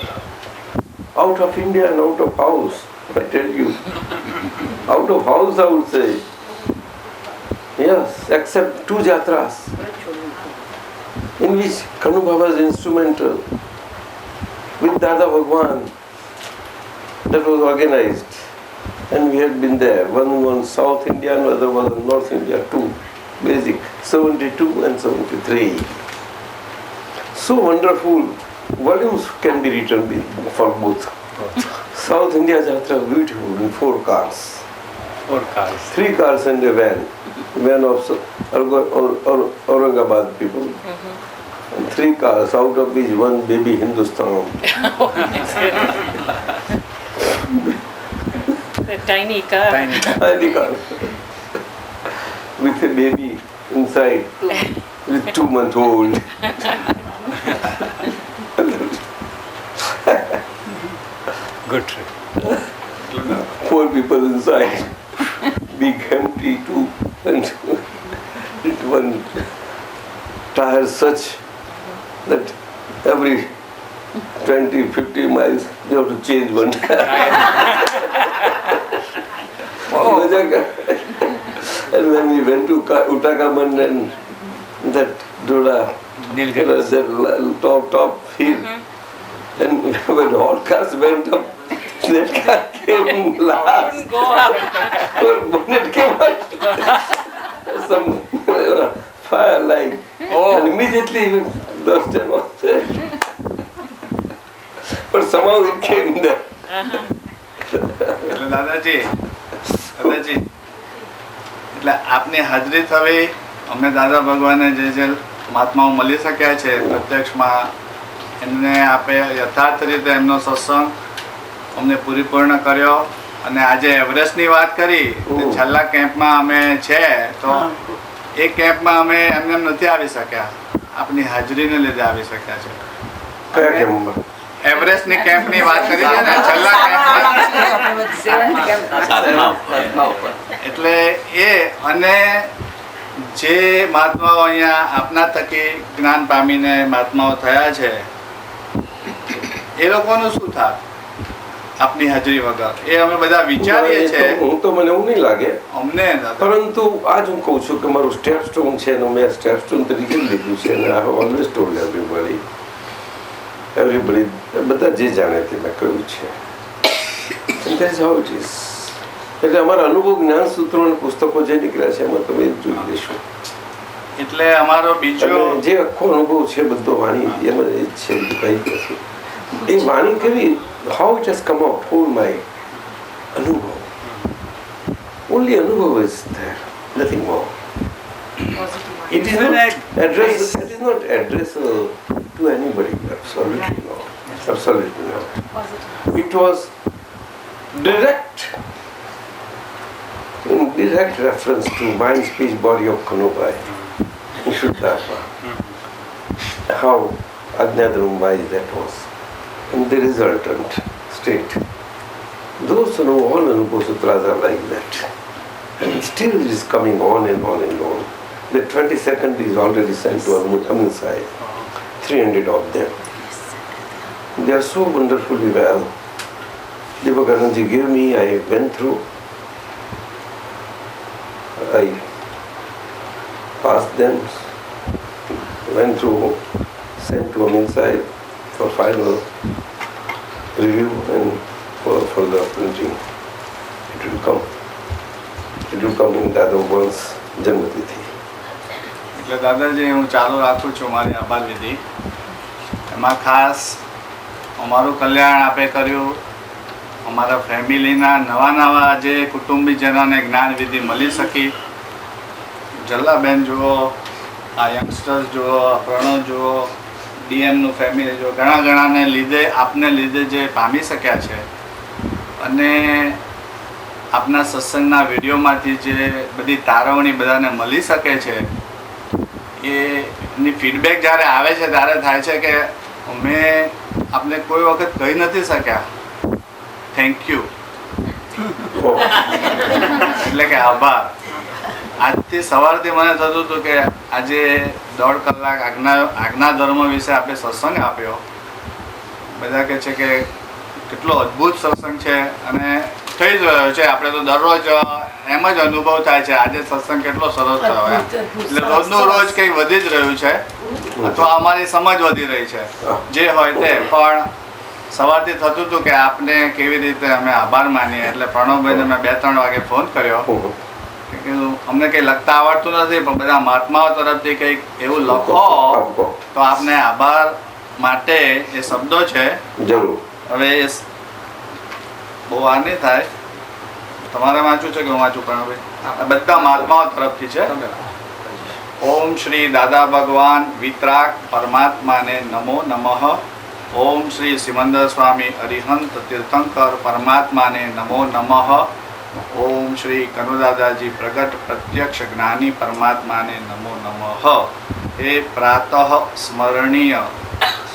out of India and out of house, I tell you, out of house I would say, yes, except 2 jatras, in which Kanu Baba was instrumental, with Dada Bhagwan, that was organized, and we had been there. One was South India and other was North India, 2 basic, 72 and 73. So wonderful, volumes can be written for both. South India Jatra, beautiful, in 4 cars. 3 cars and a van of Aurangabad people. And 3 cars, out of which 1 baby Hindustan. The tiny car. Tiny car. With a baby inside, with 2-month-old. Good trip. 4 people inside. Big empty too. And one tire such that every 20-50 miles you have to change one tire. And when we went to Uttarakhand and that Doda, that top hill, and when all cars went up, that car came last. Bonnet came out. Some fire light. And immediately those time was there. But somehow it came there. એટલે દાદાજી એટલે આપની હાજરી થવી, અમને દાદા ભગવાને જે મહાત્માઓ મળી શક્યા છે પ્રત્યક્ષમાં, એમને આપે યથાર્થ રીતે એમનો સત્સંગ અમને પરિપૂર્ણ કર્યો. અને આજે એવરેસ્ટની વાત કરી, છેલ્લા કેમ્પમાં અમે છે તો એ કેમ્પમાં અમે એમને નથી આવી શક્યા, આપની હાજરીને લીધે આવી શક્યા છે. એવરેસ્ટની કેમ્પની વાત કરી છે ને, છેલ્લા કેમ્પમાં. એટલે એ અને જે મહાત્માઓ અહીંયા આપના થકી જ્ઞાન પામીને મહાત્માઓ થયા છે એ લોકોનું શું થાત? આપની હાજરી વગર. એ અમે બધા વિચારીએ છીએ. હું તો મને એવું નહીં લાગે, અમને દાદા, પરંતુ આજ હું કહું છું કે મારું સ્ટેપ સ્ટોન છે અને મેં સ્ટેપ સ્ટોન તરીકે લીધું છે અને I have always told everybody બધા જે જાણે તે મેં કહ્યું છે. And that's how it is. એટલે અમારા અનુભવ જ્ઞાન સૂત્રો અને પુસ્તકો જે નીકળ્યા છે એમાં તમે જોઈ લેશો. એટલે અમારો બીજો અને જે આખો અનુભવ છે બધો વાણી એમાં એ જ છે, બધું કંઈ નથી. એ વાણી કેવી, how it has come out, all my અનુભવ, ઓનલી અનુભવ is there, nothing more. It is not addressable to anybody, absolutely not. Absolutely not. It was direct reference to mind, speech, body of Kanubai in Shuddhava. How Ajnadharumbai that was. And the resultant state. Those who know all Anubhav Sutras are like that. And still it is coming on and on and on. The 22nd is already sent to Amun side. 300 of them. They are so wonderfully well. Devakananji gave me, I went through. I passed them, went through, sent to Amin Sahib for final review and for the printing. It will come. It will come in Dada Bhuvan's Janmatithi. એટલે દાદાજી હું ચાલુ રાખું છું મારી આભાર વિધિ. એમાં ખાસ અમારું કલ્યાણ આપે કર્યું, અમારા ફેમિલીના નવા જે કુટુંબીજનોને જ્ઞાન વિધિ મળી શકી. જલ્લાબેન જુઓ, આ યંગસ્ટર્સ જુઓ, પ્રણવ જુઓ, ડીએમનું ફેમિલી જુઓ, ઘણાને લીધે આપને લીધે જે પામી શક્યા છે. અને આપના સત્સંગના વિડીયોમાંથી જે બધી તારવણી બધાને મળી શકે છે, એની ફીડબેક જ્યારે આવે છે ત્યારે થાય છે કે અમે આપને કોઈ વખત કહી નથી શક્યા થેન્ક યુ, એટલે કે આભાર. આજથી સવારથી મને થતું હતું કે આજે 1.5 કલાક આજ્ઞા ધર્મ વિશે આપણે સત્સંગ આપ્યો. બધા કહે છે કે કેટલો અદ્ભુત સત્સંગ છે અને થઈ જ રહ્યો છે. આપણે તો દરરોજ એમ જ અનુભવ થાય છે આજે સત્સંગ કેટલો સરસ થયો એમ. એટલે રોજનું રોજ કંઈક વધી જ રહ્યું છે અથવા અમારી સમજ વધી રહી છે, જે હોય તે. પણ સવારથી થતું હતું કે આપને કેવી રીતે અમે આભાર માનીએ. એટલે પ્રણવભાઈને મેં 2-3 વાગે ફોન કર્યો કે અમને કંઈ લખતા આવડતું નથી, પણ બધા મહાત્માઓ તરફથી કંઈક એવું લખો તો આપને આભાર માટે એ શબ્દો છે. હવે એ બહુ આ નહીં થાય, તમારે વાંચવું છે કે હું વાંચું? પ્રણવભાઈ, બધા મહાત્માઓ તરફથી છે. ઓમ શ્રી દાદા ભગવાન વિતરાગ પરમાત્માને નમો નમઃ. ઓમ શ્રી સિમંદર સ્વામી અરિહંત તીર્થંકર પરમાત્માને નમો નમઃ. ઓમ શ્રી કનુદાદાજી પ્રગટ પ્રત્યક્ષ જ્ઞાની પરમાત્માને નમો નમઃ. હે પ્રાતઃ સ્મરણીય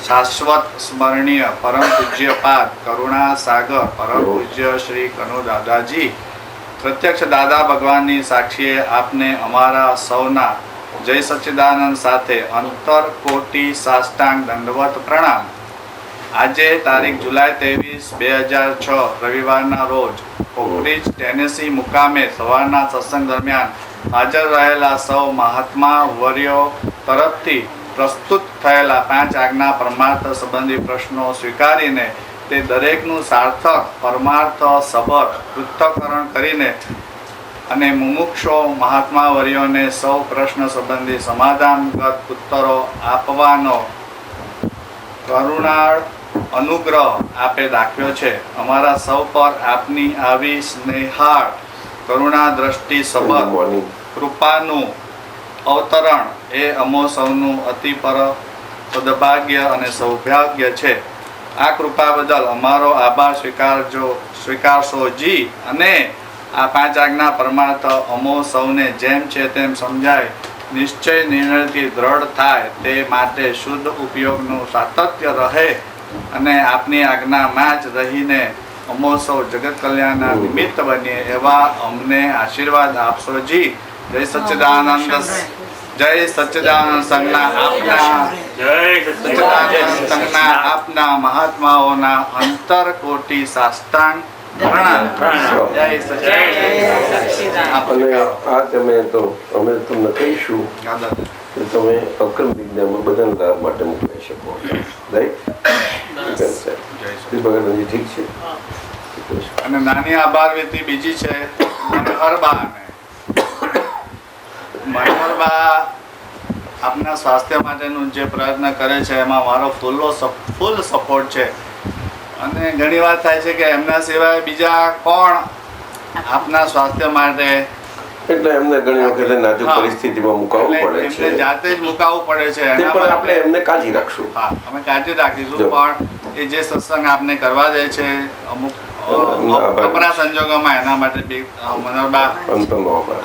શાશ્વત સ્મરણીય પરમ પૂજ્યપાદ કરુણા સાગર પરમ પૂજ્ય શ્રી કનુદાદાજી, પ્રત્યક્ષ દાદા ભગવાનની સાક્ષીએ આપને અમારા સૌના જય સચ્ચિદાનંદ સાથે અંતરકોટી સાષ્ટાંગ દંડવત પ્રણામ. આજે તારીખ જુલાઈ 23, 2006 રવિવારના રોજ ઓકરીજ ટેનેસી મુકામે સવારના સત્સંગ દરમિયાન હાજર રહેલા સૌ મહાત્મા વર્યો તરફથી પ્રસ્તુત થયેલા 5 આજ્ઞા પરમાર્થ સંબંધી પ્રશ્નો સ્વીકારીને તે દરેકનું સાર્થક પરમાર્થ સભર પૃથ્થકરણ કરીને અને મુમુક્ષો મહાત્મા વર્યોને સૌ પ્રશ્ન સંબંધી સમાધાનગત ઉત્તરો આપવાનો કરુણાળ અનુગ્રહ આપે દાખ્યો છે. અમારા સૌ પર આપની આવી સ્નેહાળ કરુણા દ્રષ્ટિ સબર કૃપાનું અવતરણ એ અમો સૌનું અતિ પર સદભાગ્ય અને સૌભાગ્ય છે. આ કૃપા બદલ અમારો આભાર સ્વીકારશો જી. અને આ 5 આજ્ઞા પરમાર્થ અમો સૌને જેમ છે તેમ સમજાય નિશ્ચય નિર્ણયથી દ્રઢ થાય તે માટે શુદ્ધ ઉપયોગનું સાતત્ય રહે અને આપની આજ્ઞામાં જ રહીને અમો સૌ જગત કલ્યાણના નિમિત્ત બનીએ એવા અમને આશીર્વાદ આપશો જી. જય સચ્ચિદાનંદ જય સચ્ચિદાનંદ સંઘના આપના મહાત્માઓના અંતરકોટી સાષ્ટાંગ પ્રણામ. જય સચ્ચિદાનંદ. અને આ અમે તમને કહીશું કે તમે અક્રમ વિજ્ઞાનમાં બધાને લાભ માટે મોકલાઈ શકો. રાઈટ? ભગતજી ઠીક છે. અને નાની આભાર વિધિ બીજી છે મનોહરબા. મનોહરબા આપના સ્વાસ્થ્ય માટેનું જે પ્રયત્ન કરે છે એમાં મારો ફૂલ સપોર્ટ છે. અને ઘણી વાર થાય છે કે એમના સિવાય બીજા કોણ આપના સ્વાસ્થ્ય માટે, એટલે એમને ઘણી વખત નાજુક પરિસ્થિતિમાં મુકાવવું પડે છે. એમને જાતે જ મુકાવવું પડે છે. તે પણ આપણે એમને કાળજી રાખશું. હા, અમે કાળજી રાખીશું. પણ એ જે સત્સંગ આપને કરવા દે છે અમુક કપરા સંજોગોમાં, એના માટે બી મનોહરબા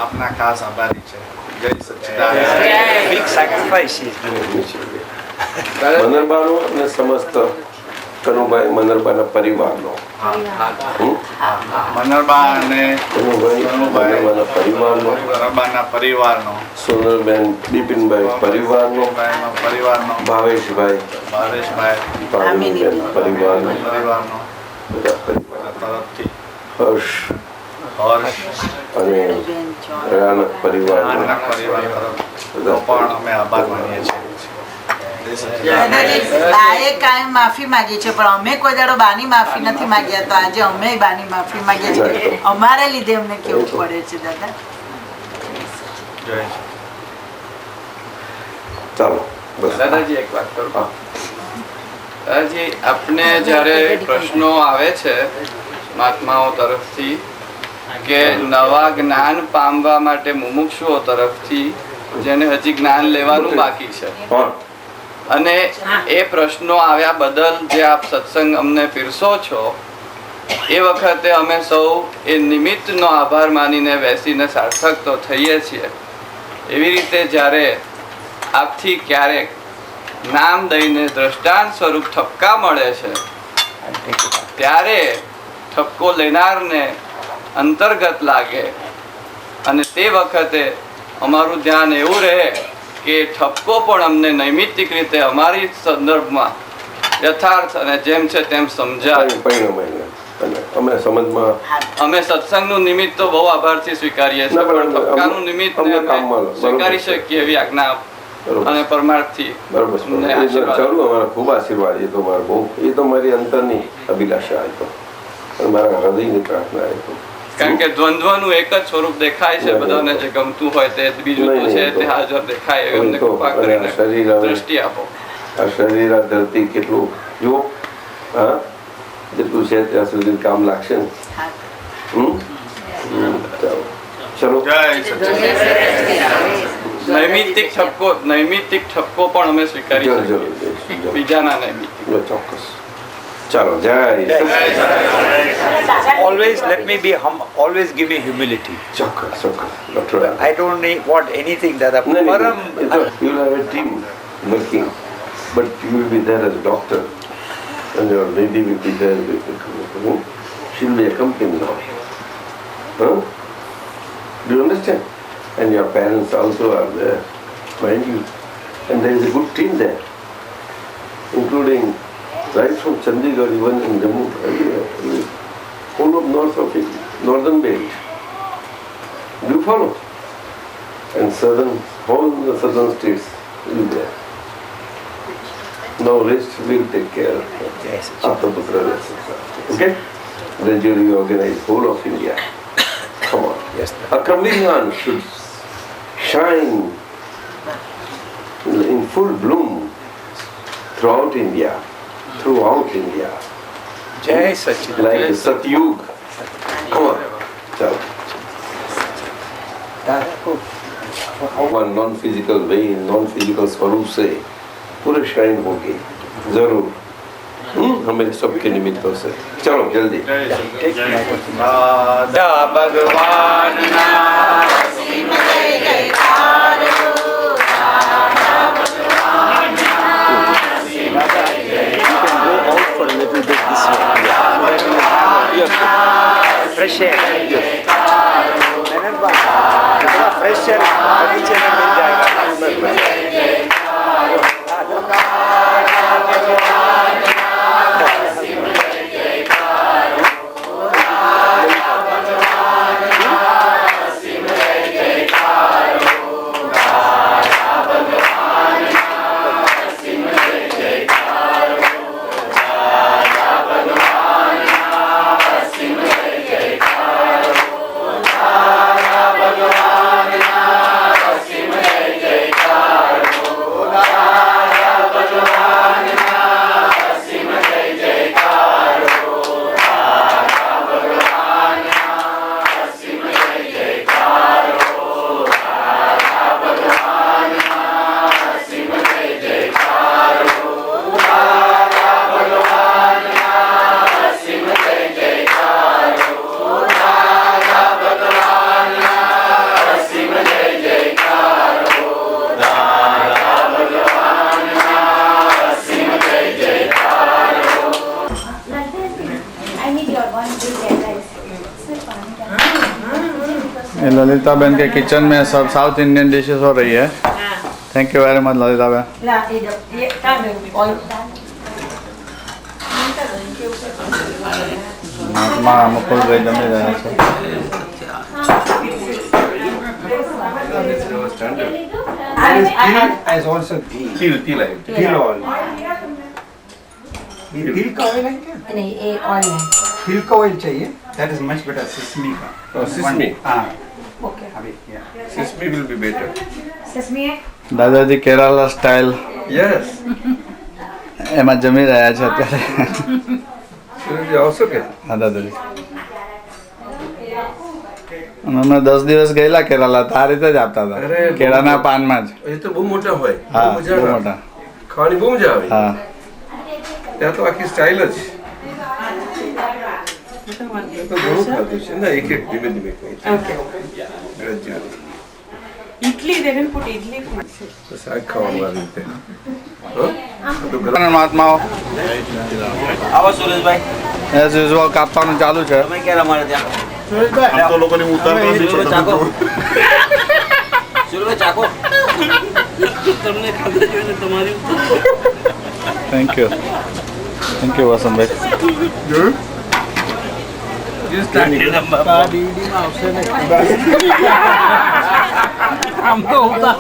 આપના ખાસ આભારી છે. જય સચ્ચિદાનંદ. Big sacrifice is doing. મનોહરબાનો અને સમસ્ત કનુભાઈ મનોહરબાના પરિવારનો, મનોહરબા અને મનોહરબાના પરિવારનો, સોનલબેન બિપિનભાઈ પરિવારનો, ભાવેશભાઈ પરિવારનો, બધા પરિવાર તરફથી હર્ષ અને રાણા પરિવારનો પણ અમે આભાર માનીએ છીએ. બાએ કાયમ માફી માંગી છે, પણ અમે કોઈ દાડો બાની માફી નથી માંગ્યા, તો આજે અમે બાની માફી માંગીએ છીએ. અમારા લીધે અમને કેવું પડે છે દાદા. ચાલો બસ. દાદાજી એક વાત કરું. દાદાજી, આપને જ્યારે પ્રશ્નો આવે છે મહાત્માઓ તરફથી કે નવા જ્ઞાન પામવા માટે મુમુક્ષુઓ તરફથી જેને હજી જ્ઞાન લેવાનું બાકી છે, અને એ પ્રશ્નો આવ્યા બદલ જે આપ સત્સંગ અમને પીરસો છો, એ વખતે અમે સૌ એ નિમિત્તનો આભાર માનીને બેસીને સાર્થક તો થઈએ છીએ. એવી રીતે જ્યારે આપથી ક્યારેક નામ દઈને દ્રષ્ટાંત સ્વરૂપ ઠપકા મળે છે, ત્યારે ઠપકો લેનારને અંતર્ગત લાગે, અને તે વખતે અમારું ધ્યાન એવું રહે કે ઠપકો પણ અમને નૈમિત્તિક રીતે અમારી સંદર્ભમાં યથાર્થ અને જેમ છે તેમ સમજાય. અમે સમજમાં અમે સત્સંગનું નિમિત્ત તો બહુ આભારથી સ્વીકારીએ છીએ, પણ ઠપકાનું નિમિત્ત સ્વીકારી શકીએ એવી આજ્ઞા અને પરમાર્થથી અમારા ખૂબ આશીર્વાદ. એ તો મારો બહુ, એ તો મારી અંતરની અભિલાષા હતો અને મારા હૃદયની પ્રાર્થના હતો. કારણ કે દ્વંદ્વનું એક જ સ્વરૂપ દેખાય છે બધાને, જે ગમતું હોય તે, બીજું તો છે તે હાજર દેખાય. એમને કૃપા કરીને દ્રષ્ટિ આપો. આ શરીર, આ ધરતી કેટલું જુઓ, હા, જેટલું છે ત્યાં સુધી કામ લાગશે ને. ચલો. નૈમિત્તિક ઠપકો પણ અમે સ્વીકારી બીજાના નૈમિત્તિક. ચોક્કસ. ચાલો. જય. Always let me be always give me humility. ચોક્કસ. I don't want anything that you will have a team working, but you will be there as a doctor, and your lady will be there with you. She will be accompanying now. Huh? Do you understand? And your parents also are there, mind you. And there is a good team there, including right from Chandigarh, even in Jammu, everywhere, whole of northern belt. Do you follow? And all the southern states will be there. Now rest will take care after Putra. Okay? Gradually we organize whole of India. Come on. Yes. A Kamlihan should shine in full bloom throughout India. Jai Sachchidanand. Like the Satyug. Come on. Chalo. One non-physical way, non-physical स्वरूप से पूरे shine होगी जरूर. हमें सबके निमित्तों से. चलो जल्दी. દાદા ભગવાનના Fresh air. फ्रेश एयर बगीचे में मिल जाएगा. ये ललिता बहन के किचन में सब साउथ इंडियन डिशेस हो रही है। Thank you very much Lalita बहन। महात्मा मुकुल भाई जमी રહ્યા છે। As also तिल till oil. ये तिल का ऑयल है क्या? नहीं ये ऑयल है तिल का ऑयल चाहिए। That is much better. Sesame का। sesame. हाँ। ओके अभी yeah. Sesame will be better. ससमी है દાદાજી કેરાલા સ્ટાઇલ Yes. એમાં જમી રહ્યા છે અત્યારે। Surely also get. હા દાદાજી અમે 10 દિવસ ગયેલા કેરાલા તો આ રીતે જ આપતા હતા અરે, કેળાના પાનમાં જ। એ તો બહુ મોટા હોય. હા બહુ મજા બહુ આવે. મોટા। ખાવાની બહુ મજા આવે. હા ત્યાં તો આખી સ્ટાઇલ જ. એ તો ઘણું ખાધું છે ને એક એક ધીમે ધીમે ખાય છે. Okay Gradually. इडली दे देन पुट इडली તો શાક ખાવાનું આવી રીતે. હા? તો ગરમ મહાત્માઓ આવો સુરેશભાઈ, એઝ યુઝ્યુઅલ કાપવાનું ચાલુ છે। તમે ક્યારે અમારે ત્યાં? આમ તો લોકોની ઉતારવા સુરેશભાઈ ચાકો, સુરેશભાઈ ચાકો, તમને ખાધા જોઈને તમારી થેન્ક યુ વસંતભાઈ। આમ તો ઉતાર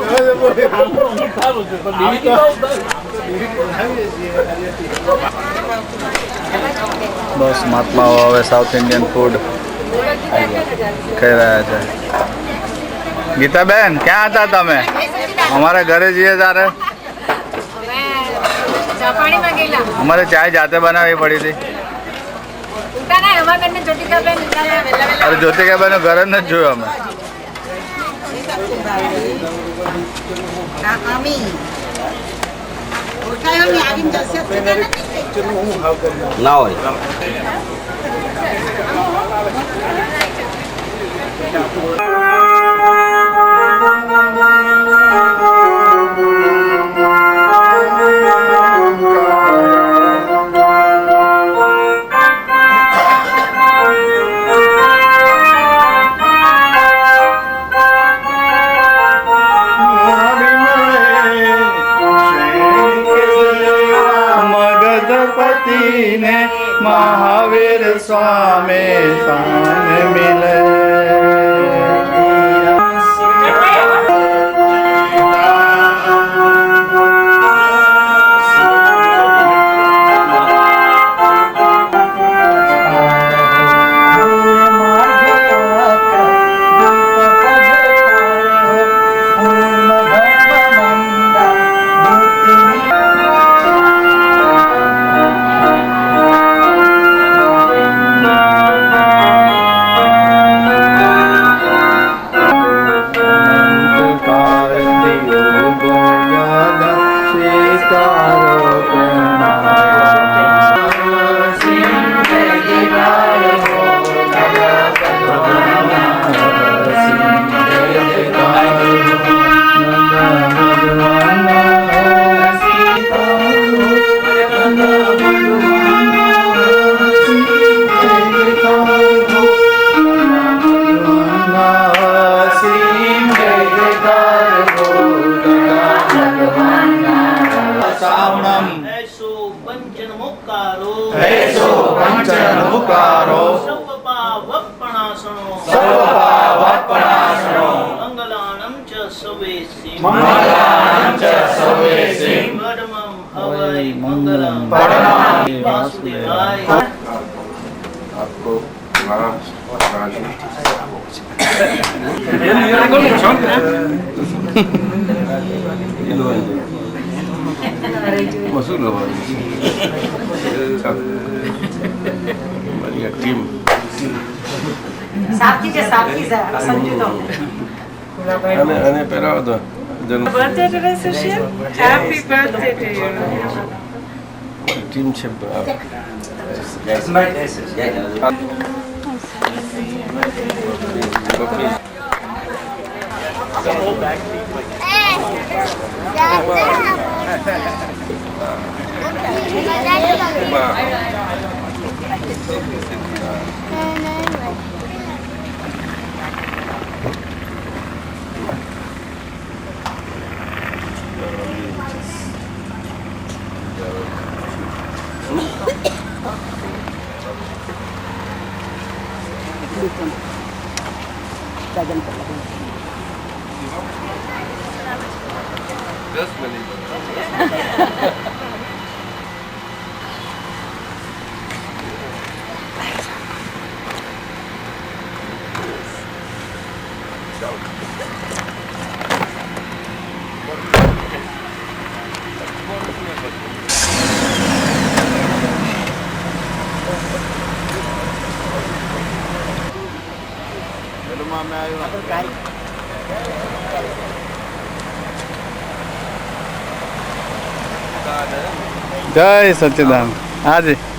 બસ મહાત્માઓ હવે સાઉથ ઇન્ડિયન ફૂડ ખાઈ રહ્યા છે। ગીતાબેન ક્યાં હતા તમે? અમારા ઘરે જઈએ ત્યારે પાણીમાં ગયેલા અમારે ચાય જાતે બનાવવી પડી હતી। ઉતાના હવા કરને જ્યોતિકાબેન ઉતાના વેલા વેલા અરે જ્યોતિકાબેન ઘર જ નથી જોયું અમે। આમી ઓળખાયો ને આવીને જશે ના હોય। મગધપતિ ને મહાવીર સ્વામી સામે મિલે। ऐसो पंचन मुक्कारो ऐसो पंचन मुक्कारो सर्वपावपणासनो सर्वपावपणासनो मंगलानं च सवेसि मंगलानं च सवेसि परमं हवै मंगलम परमं वासुदेवाय। आपको राजू વસૂલ અમારી આ ટીમ સાથી છે સાથી સમજો તો અને પહેરાવો તો birthday today Sushil happy birthday to you team છે That's my essence. Wow. જય સચ્ચિદાનંદ. હાજી.